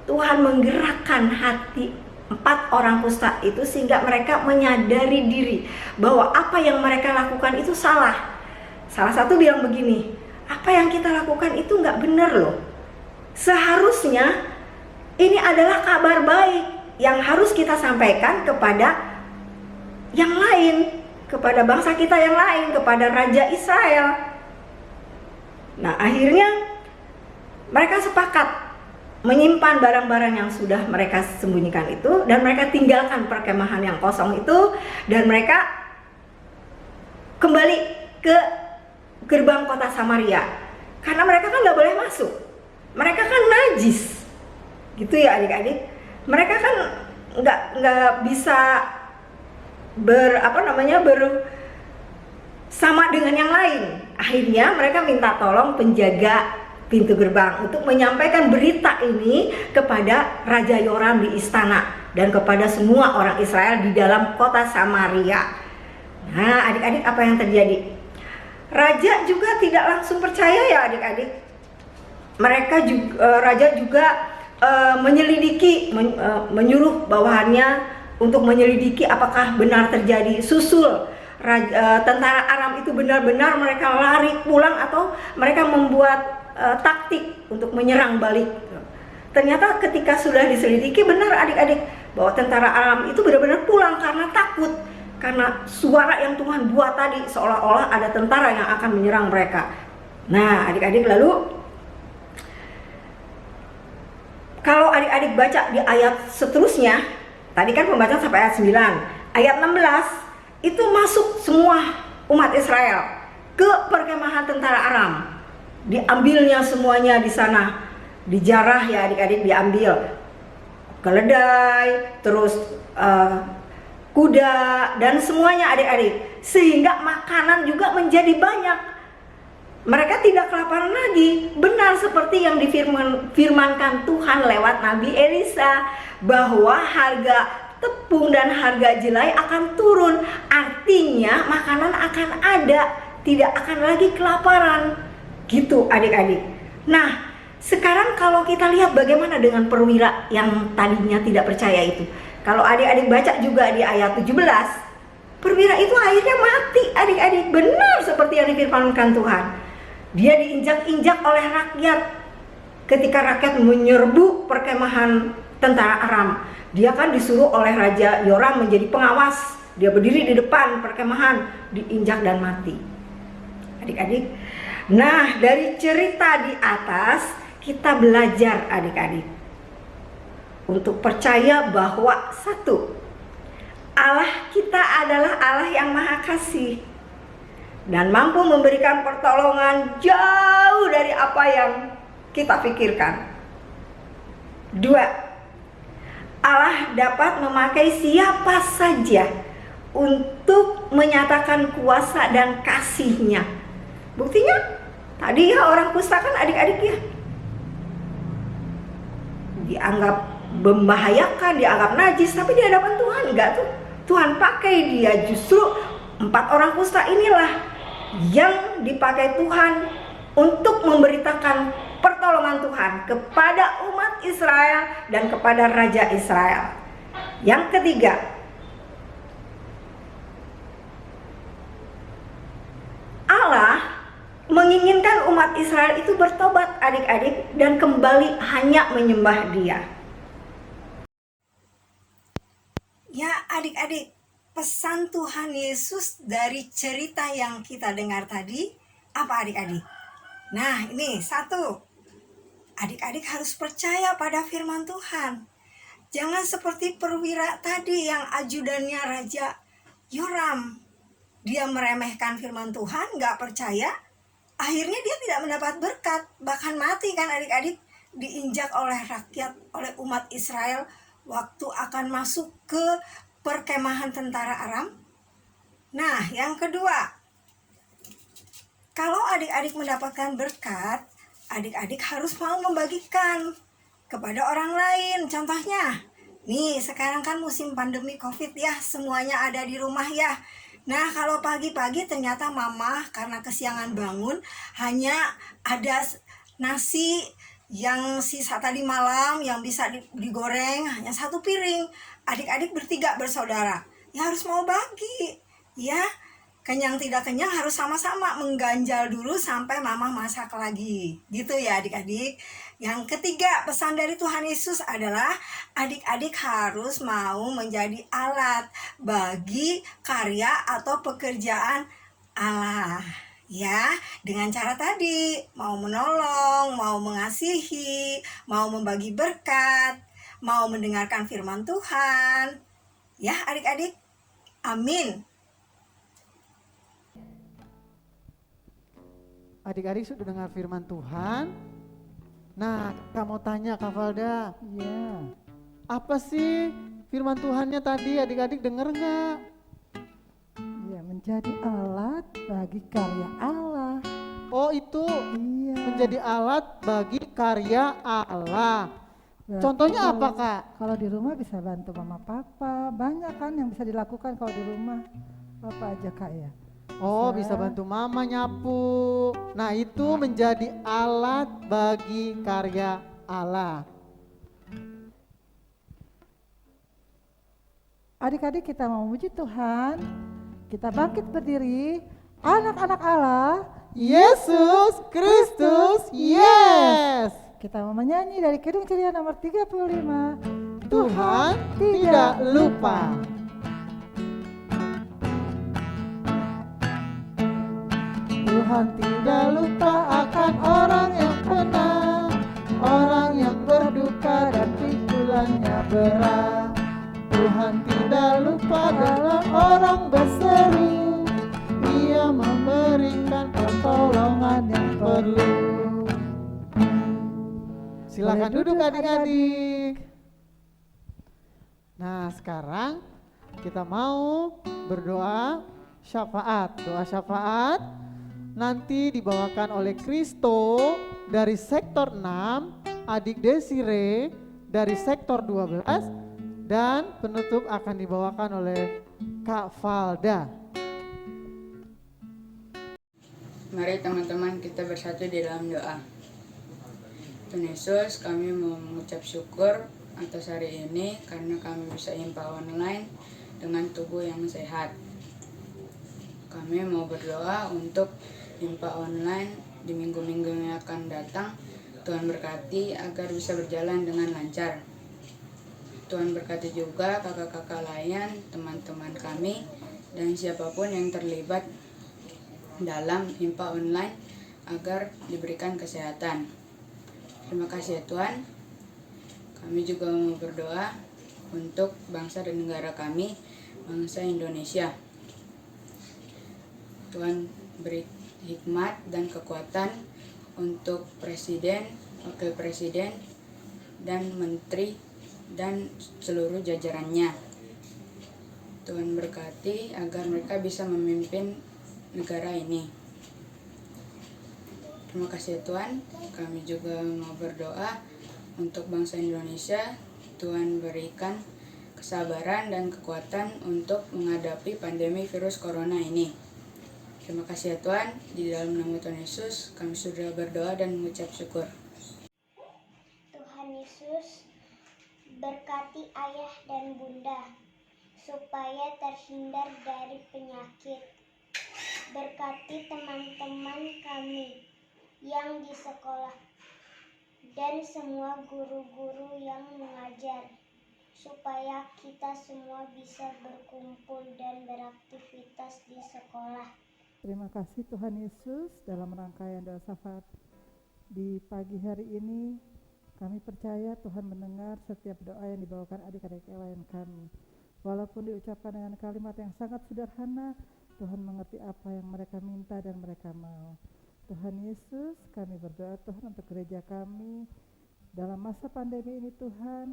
[SPEAKER 4] Tuhan menggerakkan hati 4 orang kusta itu sehingga mereka menyadari diri bahwa apa yang mereka lakukan itu salah. Salah satu bilang begini, apa yang kita lakukan itu nggak benar loh. Seharusnya ini adalah kabar baik yang harus kita sampaikan kepada yang lain, kepada bangsa kita yang lain, kepada Raja Israel. Nah, akhirnya mereka sepakat menyimpan barang-barang yang sudah mereka sembunyikan itu, dan mereka tinggalkan perkemahan yang kosong itu, dan mereka kembali ke gerbang kota Samaria, karena mereka kan nggak boleh masuk, mereka kan najis, gitu ya adik-adik. Mereka kan nggak bisa sama dengan yang lain. Akhirnya mereka minta tolong penjaga pintu gerbang untuk menyampaikan berita ini kepada Raja Yoram di istana dan kepada semua orang Israel di dalam kota Samaria. Nah, adik-adik, apa yang terjadi? Raja juga tidak langsung percaya ya adik-adik. Raja juga menyelidiki, menyuruh bawahannya untuk menyelidiki apakah benar terjadi susul tentara Aram itu benar-benar mereka lari pulang atau mereka membuat taktik untuk menyerang balik. Ternyata ketika sudah diselidiki, benar adik-adik bahwa tentara Aram itu benar-benar pulang karena takut, karena suara yang Tuhan buat tadi seolah-olah ada tentara yang akan menyerang mereka. Nah adik-adik, lalu kalau adik-adik baca di ayat seterusnya, tadi kan pembacaan sampai ayat 9, ayat 16 itu masuk semua umat Israel ke perkemahan tentara Aram. Diambilnya semuanya di sana, dijarah ya adik-adik, diambil keledai, terus kuda dan semuanya adik-adik, sehingga makanan juga menjadi banyak. Mereka tidak kelaparan lagi, benar seperti yang difirmankan Tuhan lewat Nabi Elisa bahwa harga tepung dan harga jelai akan turun, artinya makanan akan ada, tidak akan lagi kelaparan. Gitu adik-adik. Nah, sekarang kalau kita lihat bagaimana dengan perwira yang tadinya tidak percaya itu. Kalau adik-adik baca juga di ayat 17, perwira itu akhirnya mati adik-adik, benar seperti yang difirmankan Tuhan. Dia diinjak-injak oleh rakyat ketika rakyat menyerbu perkemahan tentara Aram. Dia kan disuruh oleh Raja Yoram menjadi pengawas. Dia berdiri di depan perkemahan, diinjak dan mati. Adik-adik, nah dari cerita di atas kita belajar adik-adik untuk percaya bahwa satu, Allah kita adalah Allah yang maha kasih dan mampu memberikan pertolongan jauh dari apa yang kita pikirkan. Dua, Allah dapat memakai siapa saja untuk menyatakan kuasa dan kasih-Nya. Buktinya tadi ya orang kusta kan adik-adik ya dianggap membahayakan, dianggap najis, tapi di hadapan Tuhan enggak tuh. Tuhan pakai dia, justru 4 orang kusta inilah yang dipakai Tuhan untuk memberitakan pertolongan Tuhan kepada umat Israel dan kepada Raja Israel. Yang ketiga, Allah menginginkan umat Israel itu bertobat adik-adik dan kembali hanya menyembah Dia. Ya adik-adik, pesan Tuhan Yesus dari cerita yang kita dengar tadi apa adik-adik? Nah, ini satu, adik-adik harus percaya pada firman Tuhan. Jangan seperti perwira tadi yang ajudannya Raja Yoram. Dia meremehkan firman Tuhan, gak percaya. Akhirnya dia tidak mendapat berkat, bahkan mati kan adik-adik, diinjak oleh rakyat, oleh umat Israel waktu akan masuk ke perkemahan tentara Aram. Nah, yang kedua, kalau adik-adik mendapatkan berkat, adik-adik harus mau membagikan kepada orang lain. Contohnya, nih sekarang kan musim pandemi COVID ya, semuanya ada di rumah ya. Nah, kalau pagi-pagi ternyata mama karena kesiangan bangun hanya ada nasi yang sisa tadi malam yang bisa digoreng hanya satu piring. Adik-adik bertiga bersaudara, ya harus mau bagi, ya. Kenyang tidak kenyang harus sama-sama mengganjal dulu sampai mama masak lagi. Gitu ya adik-adik. Yang ketiga, pesan dari Tuhan Yesus adalah adik-adik harus mau menjadi alat bagi karya atau pekerjaan Allah. Ya, dengan cara tadi, mau menolong, mau mengasihi, mau membagi berkat, mau mendengarkan firman Tuhan. Ya adik-adik, amin.
[SPEAKER 1] Adik-adik sudah dengar firman Tuhan. Nah, kamu tanya Kak Valda,
[SPEAKER 2] Iya.
[SPEAKER 1] apa sih firman Tuhannya tadi? Adik-adik dengar nggak?
[SPEAKER 2] Iya, menjadi alat bagi karya Allah.
[SPEAKER 1] Oh, itu
[SPEAKER 2] Iya.
[SPEAKER 1] menjadi alat bagi karya Allah.
[SPEAKER 2] Berarti
[SPEAKER 1] Contohnya apa,
[SPEAKER 2] kalau-
[SPEAKER 1] Kak?
[SPEAKER 2] Kalau di rumah bisa bantu mama papa, banyak kan yang bisa dilakukan kalau di rumah. Apa aja Kak ya?
[SPEAKER 1] Oh, bisa bantu mama nyapu. Nah, itu menjadi alat bagi karya Allah.
[SPEAKER 2] Adik-adik kita mau memuji Tuhan, kita bangkit berdiri, anak-anak Allah,
[SPEAKER 1] Yesus Kristus, yes.
[SPEAKER 2] kita mau menyanyi dari Kidung Ceria nomor 35.
[SPEAKER 1] Tuhan tidak lupa. Tuhan tidak lupa akan orang yang benar, orang yang berduka dan pikulannya berat. Tuhan tidak lupa dalam orang berseru, Dia memberikan pertolongan yang perlu. Silakan duduk adik-adik. Nah, sekarang kita mau berdoa syafaat. Doa syafaat nanti dibawakan oleh Kristo dari sektor 6, adik Desire dari sektor 12, dan penutup akan dibawakan oleh Kak Valda.
[SPEAKER 5] Mari teman-teman kita bersatu di dalam doa. Tuhan Yesus, kami mau mengucap syukur atas hari ini karena kami bisa impa online dengan tubuh yang sehat. Kami mau berdoa untuk impa online di minggu-minggu yang akan datang. Tuhan berkati agar bisa berjalan dengan lancar. Tuhan berkati juga kakak-kakak lain, teman-teman kami, dan siapapun yang terlibat dalam impa online agar diberikan kesehatan. Terima kasih ya Tuhan. Kami juga mau berdoa untuk bangsa dan negara kami, bangsa Indonesia. Tuhan beri hikmat dan kekuatan untuk presiden, wakil presiden, dan menteri, dan seluruh jajarannya. Tuhan berkati agar mereka bisa memimpin negara ini. Terima kasih ya Tuhan. Kami juga mau berdoa untuk bangsa Indonesia. Tuhan berikan kesabaran dan kekuatan untuk menghadapi pandemi virus corona ini. Terima kasih ya Tuhan. Di dalam nama Tuhan Yesus kami sudah berdoa dan mengucap syukur.
[SPEAKER 3] Tuhan Yesus, berkati ayah dan bunda supaya terhindar dari penyakit. Berkati teman-teman kami yang di sekolah dan semua guru-guru yang mengajar, supaya kita semua bisa berkumpul dan beraktivitas di sekolah.
[SPEAKER 2] Terima kasih Tuhan Yesus, dalam rangkaian doa syafaat di pagi hari ini kami percaya Tuhan mendengar setiap doa yang dibawakan adik-adik lain kami. Walaupun diucapkan dengan kalimat yang sangat sederhana, Tuhan mengerti apa yang mereka minta dan mereka mau. Tuhan Yesus, kami berdoa Tuhan untuk gereja kami dalam masa pandemi ini Tuhan.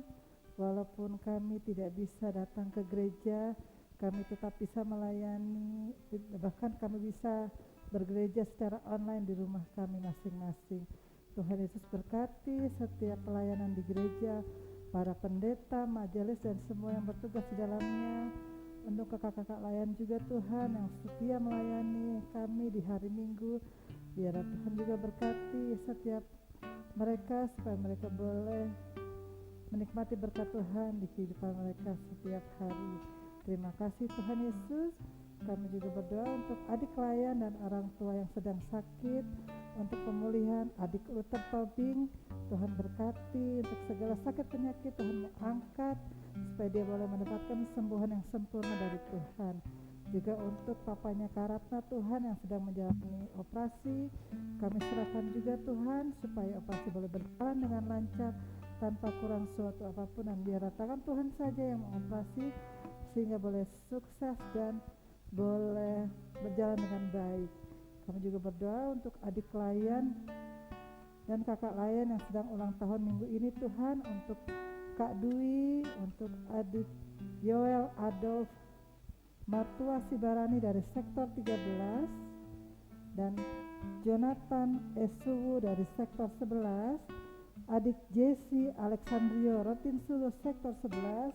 [SPEAKER 2] Walaupun kami tidak bisa datang ke gereja, kami tetap bisa melayani, bahkan kami bisa bergereja secara online di rumah kami masing-masing. Tuhan Yesus berkati setiap pelayanan di gereja, para pendeta, majelis dan semua yang bertugas di dalamnya. Untuk kakak-kakak layan juga Tuhan yang setia melayani kami di hari Minggu. Biar Tuhan juga berkati setiap mereka supaya mereka boleh menikmati berkat Tuhan di kehidupan mereka setiap hari. Terima kasih Tuhan Yesus. Kami juga berdoa untuk adik layan dan orang tua yang sedang sakit, untuk pemulihan adik Luther Tobing. Tuhan berkati untuk segala sakit penyakit, Tuhan angkat supaya dia boleh mendapatkan kesembuhan yang sempurna dari Tuhan. Juga untuk papanya Karatna Tuhan yang sedang menjalani operasi, kami serahkan juga Tuhan supaya operasi boleh berjalan dengan lancar tanpa kurang suatu apapun, dan biar tangan Tuhan saja yang mengoperasi sehingga boleh sukses dan boleh berjalan dengan baik. Kami juga berdoa untuk adik layan dan kakak layan yang sedang ulang tahun minggu ini Tuhan, untuk Kak Dwi, untuk adik Yoel Adolf Martua Sibarani dari sektor 13, dan Jonathan Esuwu dari sektor 11, adik Jesse Alexandrio Rotinsulu sektor 11,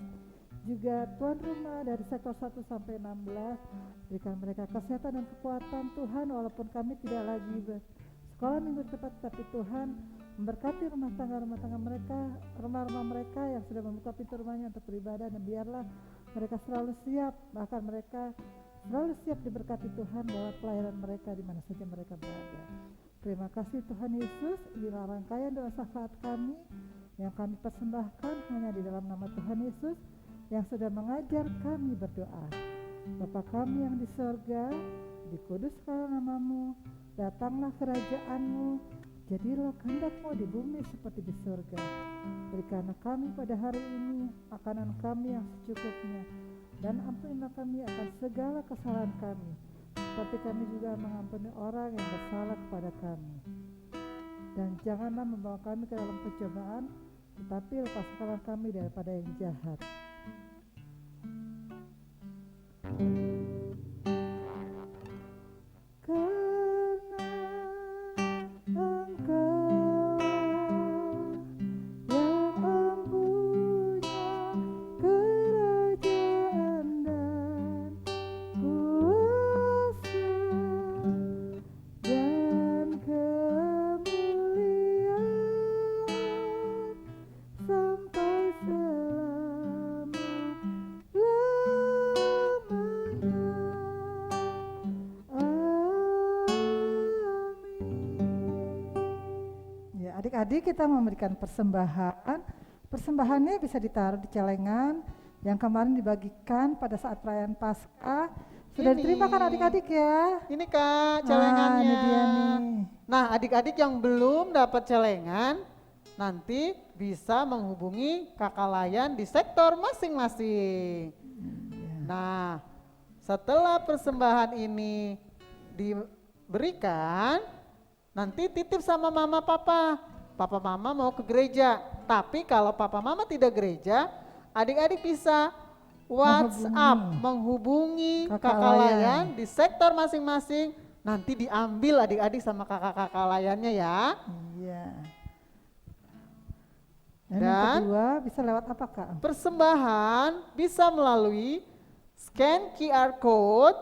[SPEAKER 2] juga tuan rumah dari sektor 1 sampai 16. Berikan mereka kesehatan dan kekuatan Tuhan, walaupun kami tidak lagi bersekolah minggu depan, tapi Tuhan memberkati rumah tangga mereka, rumah-rumah mereka yang sudah membuka pintu rumahnya untuk beribadah, dan biarlah mereka selalu siap, bahkan mereka selalu siap diberkati Tuhan lewat pelayanan mereka di mana saja mereka berada. Terima kasih Tuhan Yesus. Inilah rangkaian doa syafaat kami yang kami persembahkan hanya di dalam nama Tuhan Yesus yang sudah mengajar kami berdoa. Bapa kami yang di sorga, dikuduskanlah namamu, datanglah kerajaanmu, jadilah kehendak-Mu di bumi seperti di surga. Berikanlah kami pada hari ini makanan kami yang secukupnya, dan ampunilah kami akan segala kesalahan kami, seperti kami juga mengampuni orang yang bersalah kepada kami. Dan janganlah membawa kami ke dalam pencobaan, tetapi lepaskanlah kami daripada yang jahat. Adik-adik, kita memberikan persembahan. Persembahannya bisa ditaruh di celengan yang kemarin dibagikan pada saat perayaan Paskah. Sudah diterima kan adik-adik ya?
[SPEAKER 1] Ini Kak celengannya.
[SPEAKER 2] Ini dia nih.
[SPEAKER 1] Nah, adik-adik yang belum dapat celengan nanti bisa menghubungi kakak layan di sektor masing-masing. Nah, setelah persembahan ini diberikan, nanti titip sama mama papa. Papa mama mau ke gereja, tapi kalau papa mama tidak gereja, adik-adik bisa WhatsApp menghubungi kakak layan di sektor masing-masing. Nanti diambil adik-adik sama kakak-kakak layannya ya.
[SPEAKER 2] Iya. Dan yang kedua bisa lewat apa Kak?
[SPEAKER 1] Persembahan bisa melalui scan QR code,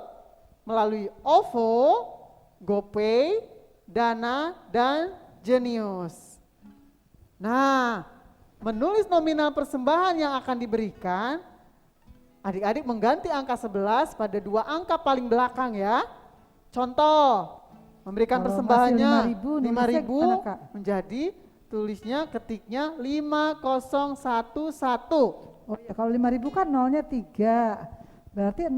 [SPEAKER 1] melalui OVO, GoPay, Dana, dan Genius. Nah, menulis nominal persembahan yang akan diberikan, adik-adik mengganti angka 11 pada 2 angka paling belakang ya. Contoh, memberikan persembahannya 5.000 menjadi tulisnya ketiknya 5011.
[SPEAKER 2] Oh ya, kalau 5.000 kan nolnya 3. Berarti 2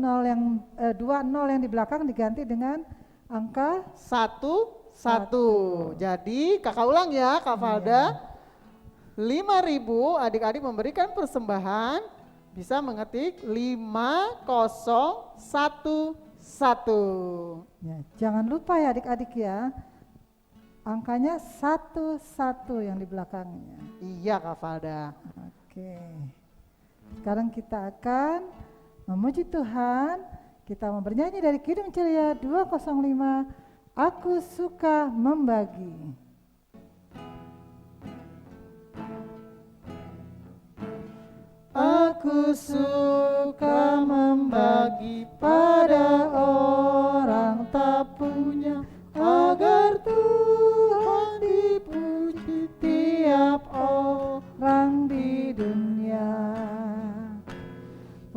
[SPEAKER 2] nol yang di belakang diganti dengan angka
[SPEAKER 1] 1. Jadi kakak ulang ya Kak Valda. 5.000 adik-adik memberikan persembahan, bisa mengetik 5011.
[SPEAKER 2] ya, jangan lupa ya adik-adik ya. Angkanya 11 yang di belakangnya.
[SPEAKER 1] Iya Kak Valda.
[SPEAKER 2] Oke. Sekarang kita akan memuji Tuhan. Kita mau bernyanyi dari Kidung Ceria 205. Aku suka membagi.
[SPEAKER 1] Aku suka membagi pada orang tak punya, agar Tuhan dipuji tiap
[SPEAKER 2] Orang di dunia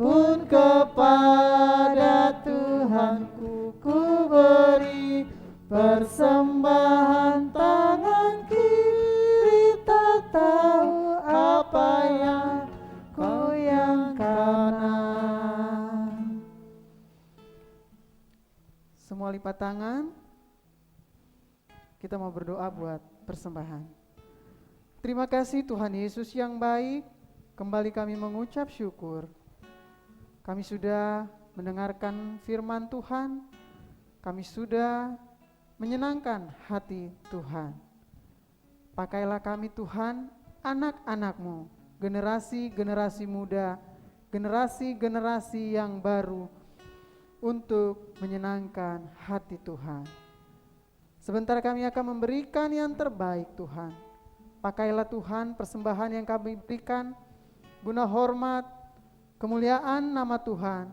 [SPEAKER 1] pun kepada Tuhanku ku beri persembahan, tangan kiri tak tahu apa yang yang kanan. Semua lipat tangan. Kita mau berdoa buat persembahan. Terima kasih Tuhan Yesus yang baik. Kembali kami mengucap syukur. Kami sudah mendengarkan firman Tuhan. Kami sudah menyenangkan hati Tuhan. Pakailah kami Tuhan, anak-anak-Mu, generasi-generasi muda, generasi-generasi yang baru, untuk menyenangkan hati Tuhan. Sebentar kami akan memberikan yang terbaik Tuhan. Pakailah Tuhan persembahan yang kami berikan, guna hormat, kemuliaan nama Tuhan,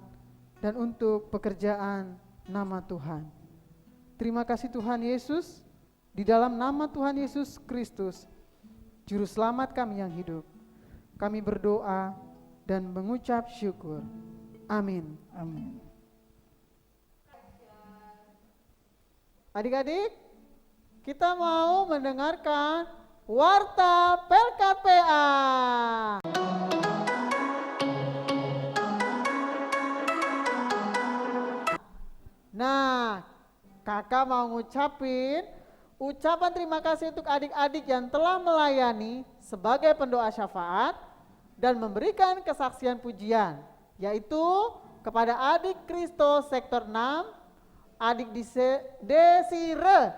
[SPEAKER 1] dan untuk pekerjaan nama Tuhan. Terima kasih Tuhan Yesus, di dalam nama Tuhan Yesus Kristus, Juru Selamat kami yang hidup. Kami berdoa dan mengucap syukur. Amin.
[SPEAKER 2] Amin.
[SPEAKER 1] Adik-adik, kita mau mendengarkan Warta Pelkat PA. Nah, kakak mau ngucapin ucapan terima kasih untuk adik-adik yang telah melayani sebagai pendoa syafaat dan memberikan kesaksian pujian, yaitu kepada adik Kristo sektor 6, adik Desire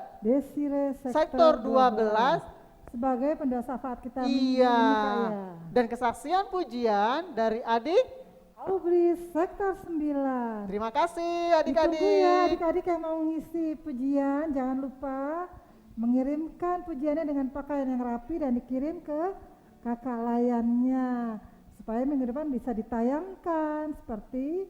[SPEAKER 1] sektor 12,
[SPEAKER 2] sebagai pendoa syafaat kita minggu ini,
[SPEAKER 1] iya,
[SPEAKER 2] Kak, ya.
[SPEAKER 1] dan kesaksian pujian dari adik.
[SPEAKER 2] Aubri sektor 9.
[SPEAKER 1] Terima kasih
[SPEAKER 2] Ditunggu ya
[SPEAKER 1] adik-adik.
[SPEAKER 2] adik-adik yang mau mengisi pujian, jangan lupa mengirimkan pujiannya dengan pakaian yang rapi dan dikirim ke kakak layannya, supaya minggu depan bisa ditayangkan seperti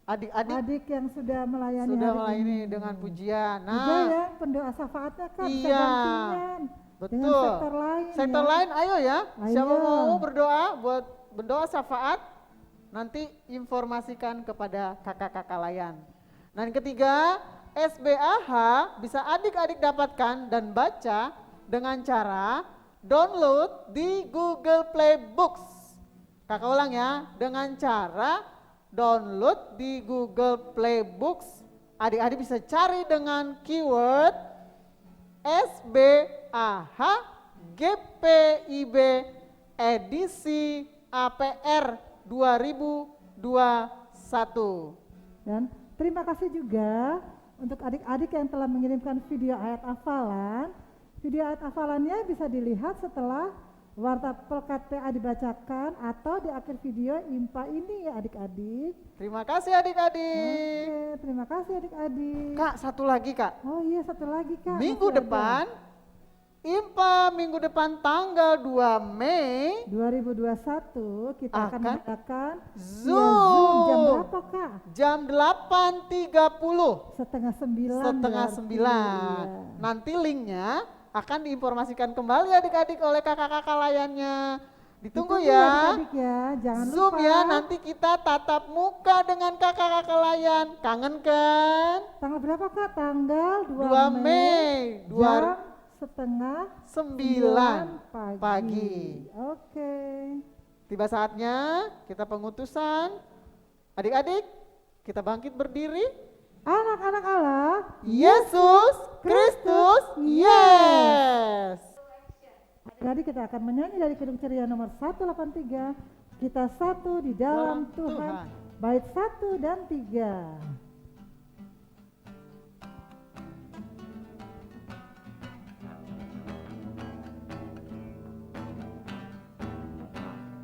[SPEAKER 1] Adik-adik
[SPEAKER 2] adik yang sudah melayani
[SPEAKER 1] sudah
[SPEAKER 2] hari
[SPEAKER 1] mulai ini
[SPEAKER 2] ini.
[SPEAKER 1] dengan pujian.
[SPEAKER 2] Juga
[SPEAKER 1] Nah,
[SPEAKER 2] ya pendoa syafaatnya Kak, bisa
[SPEAKER 1] iya,
[SPEAKER 2] gantian
[SPEAKER 1] betul.
[SPEAKER 2] dengan sektor lain.
[SPEAKER 1] Sektor
[SPEAKER 2] ya.
[SPEAKER 1] lain, ayo ya. Siapa
[SPEAKER 2] Ayo.
[SPEAKER 1] mau berdoa buat berdoa syafaat? Nanti informasikan kepada kakak-kakak layan. Dan ketiga, SBAH bisa adik-adik dapatkan dan baca dengan cara download di Google Play Books. Kakak ulang ya, dengan cara download di Google Play Books. Adik-adik bisa cari dengan keyword SBAH GPIB edisi APR 2021.
[SPEAKER 2] Dan terima kasih juga untuk adik-adik yang telah mengirimkan video ayat hafalan. Video ayat hafalannya bisa dilihat setelah Warta Pelkat PA dibacakan atau di akhir video IMPA ini ya adik-adik.
[SPEAKER 1] Terima kasih adik-adik.
[SPEAKER 2] Oke, terima kasih adik-adik.
[SPEAKER 1] Kak, satu lagi Kak.
[SPEAKER 2] Oh iya, satu lagi Kak.
[SPEAKER 1] Minggu
[SPEAKER 2] masih ada.
[SPEAKER 1] depan, IMPA minggu depan tanggal 2 Mei
[SPEAKER 2] 2021 kita akan
[SPEAKER 1] Akan
[SPEAKER 2] mengadakan
[SPEAKER 1] Zoom.
[SPEAKER 2] jam berapa Kak?
[SPEAKER 1] jam 8.30.
[SPEAKER 2] Setengah 9.
[SPEAKER 1] Setengah
[SPEAKER 2] berarti.
[SPEAKER 1] 9.
[SPEAKER 2] Iya.
[SPEAKER 1] Nanti linknya akan diinformasikan kembali adik-adik oleh kakak-kakak layannya. Ditunggu ya.
[SPEAKER 2] Adik-adik ya, jangan
[SPEAKER 1] Zoom
[SPEAKER 2] lupa.
[SPEAKER 1] ya, nanti kita tatap muka dengan kakak-kakak layan. Kangen kan?
[SPEAKER 2] Tanggal berapa Kak? Tanggal
[SPEAKER 1] 2 Mei
[SPEAKER 2] jam setengah
[SPEAKER 1] 9
[SPEAKER 2] pagi.
[SPEAKER 1] pagi.
[SPEAKER 2] Oke.
[SPEAKER 1] Tiba saatnya kita pengutusan. Adik-adik, kita bangkit berdiri.
[SPEAKER 2] Anak-anak Allah,
[SPEAKER 1] Yesus Kristus, yes.
[SPEAKER 2] jadi kita akan menyanyi dari Kidung Ceria nomor 183. Kita satu di dalam
[SPEAKER 1] Dalam
[SPEAKER 2] Tuhan.
[SPEAKER 1] Tuhan.
[SPEAKER 2] Bait 1 dan 3.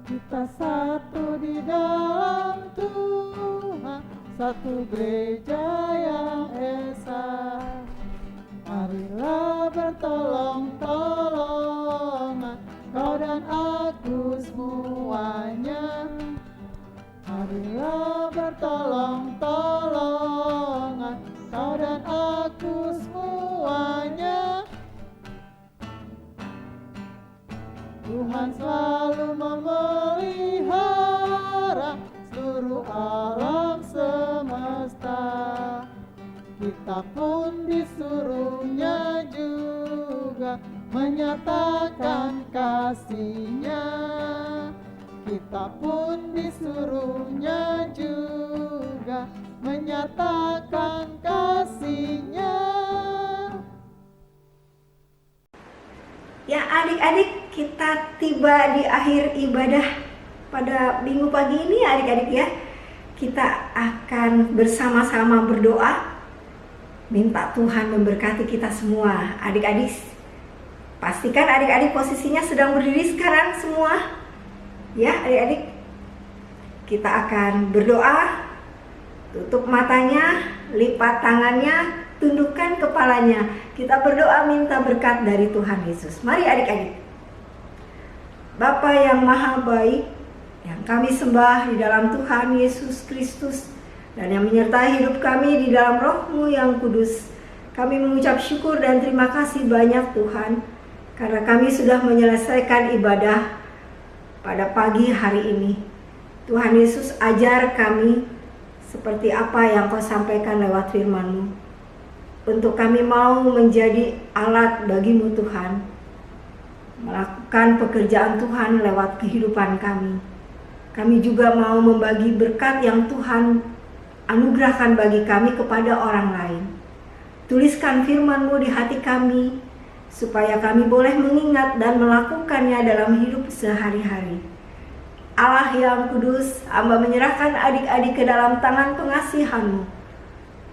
[SPEAKER 1] Kita satu di dalam Tuhan, satu gereja yang esa. Marilah bertolong-tolongan, kau dan aku semuanya. Marilah bertolong-tolongan, kau dan aku semuanya. Tuhan selalu memelihara seluruh alam semesta. Kita pun disuruhnya juga menyatakan kasih-Nya. Kita pun disuruhnya juga menyatakan kasih-Nya.
[SPEAKER 4] Ya adik-adik, kita tiba di akhir ibadah pada minggu pagi ini adik-adik ya. Kita akan bersama-sama berdoa, minta Tuhan memberkati kita semua. Adik-adik, pastikan adik-adik posisinya sedang berdiri sekarang semua. Ya adik-adik, kita akan berdoa, tutup matanya, lipat tangannya, tundukkan kepalanya. Kita berdoa minta berkat dari Tuhan Yesus. Mari adik-adik. Bapa yang maha baik, yang kami sembah di dalam Tuhan Yesus Kristus, dan yang menyertai hidup kami di dalam Roh-Mu yang kudus, kami mengucap syukur dan terima kasih banyak Tuhan, karena kami sudah menyelesaikan ibadah pada pagi hari ini. Tuhan Yesus, ajar kami seperti apa yang Kau sampaikan lewat firman-Mu, untuk kami mau menjadi alat bagi-Mu Tuhan, melakukan pekerjaan Tuhan lewat kehidupan kami. Kami juga mau membagi berkat yang Tuhan anugerahkan bagi kami kepada orang lain. Tuliskan firman-Mu di hati kami, supaya kami boleh mengingat dan melakukannya dalam hidup sehari-hari. Allah yang kudus, hamba menyerahkan adik-adik ke dalam tangan pengasihan-Mu.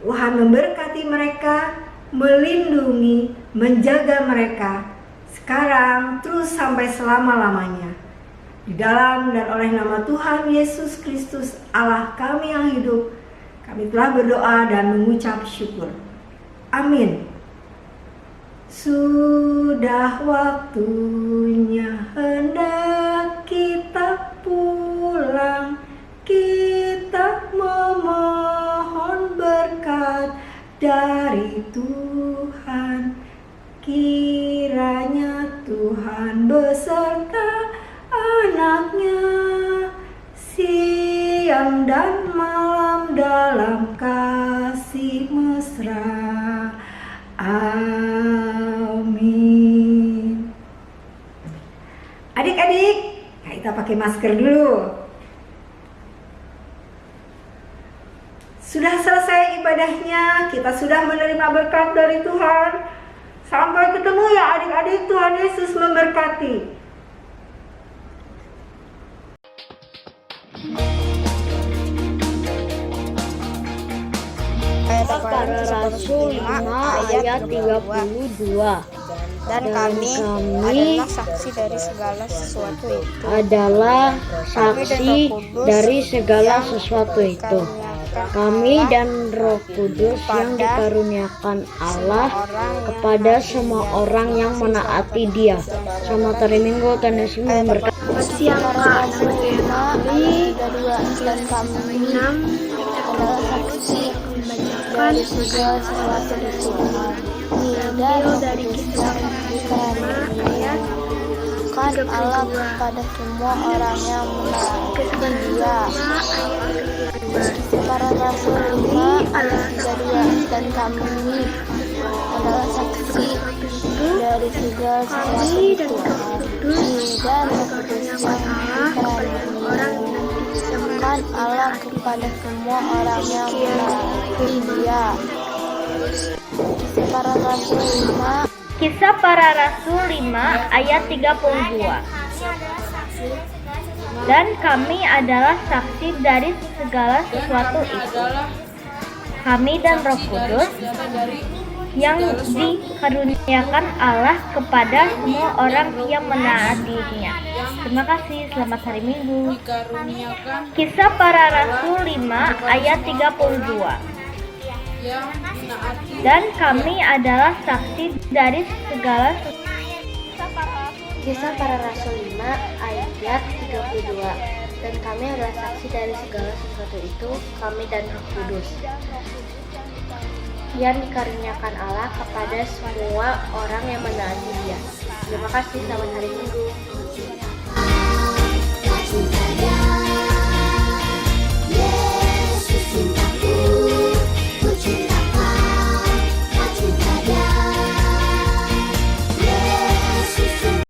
[SPEAKER 4] Tuhan memberkati mereka, melindungi, menjaga mereka, sekarang terus sampai selama-lamanya. Di dalam dan oleh nama Tuhan Yesus Kristus, Allah kami yang hidup, kami telah berdoa dan mengucap syukur. Amin. Sudah waktunya hendak kita pulang, kita memohon berkat dari Tuhan. Kiranya Tuhan beserta anak-Nya siang dan malam dalam kasih mesra. Amin. Adik-adik, kita pakai masker dulu. Sudah selesai ibadahnya, kita sudah menerima berkat dari Tuhan. Sampai ketemu ya adik-adik, Tuhan Yesus memberkati.
[SPEAKER 6] Para Rasul 5 ayat 32. Dan kami adalah saksi dari segala sesuatu itu.
[SPEAKER 7] Adalah saksi dari segala sesuatu itu. Kami dan Roh Kudus yang dikaruniakan Allah kepada semua orang yang menaati Dia. Selamat hari Minggu, Tuhan Yesus memberkati.
[SPEAKER 6] Siapa kami dan kami adalah saksi dari segala sesuatu itu. Dari kisah ayat kan Allah kepada semua orang yang menaati Dia. Para Rasul 5 ayat 32. Dan kami adalah saksi dari segala sesuatu itu. Dan Roh Kudus yang dikaruniakan firman Allah kepada semua orang yang menaati Dia.
[SPEAKER 8] Kisah Para Rasul 5 ayat 32. Dan kami adalah saksi dari segala sesuatu itu. Kami dan Roh Kudus yang dikaruniakan Allah kepada semua orang yang menaatinya. Terima kasih, selamat hari Minggu. Kisah Para Rasul 5 ayat 32. Dan kami adalah saksi dari segala
[SPEAKER 6] Kisah Para Rasul 5 ayat 32. Dan kami adalah saksi dari segala sesuatu itu, kami dan Roh Kudus yang dikaruniakan Allah kepada semua orang yang menaati Dia. Terima kasih, selamat hari Minggu.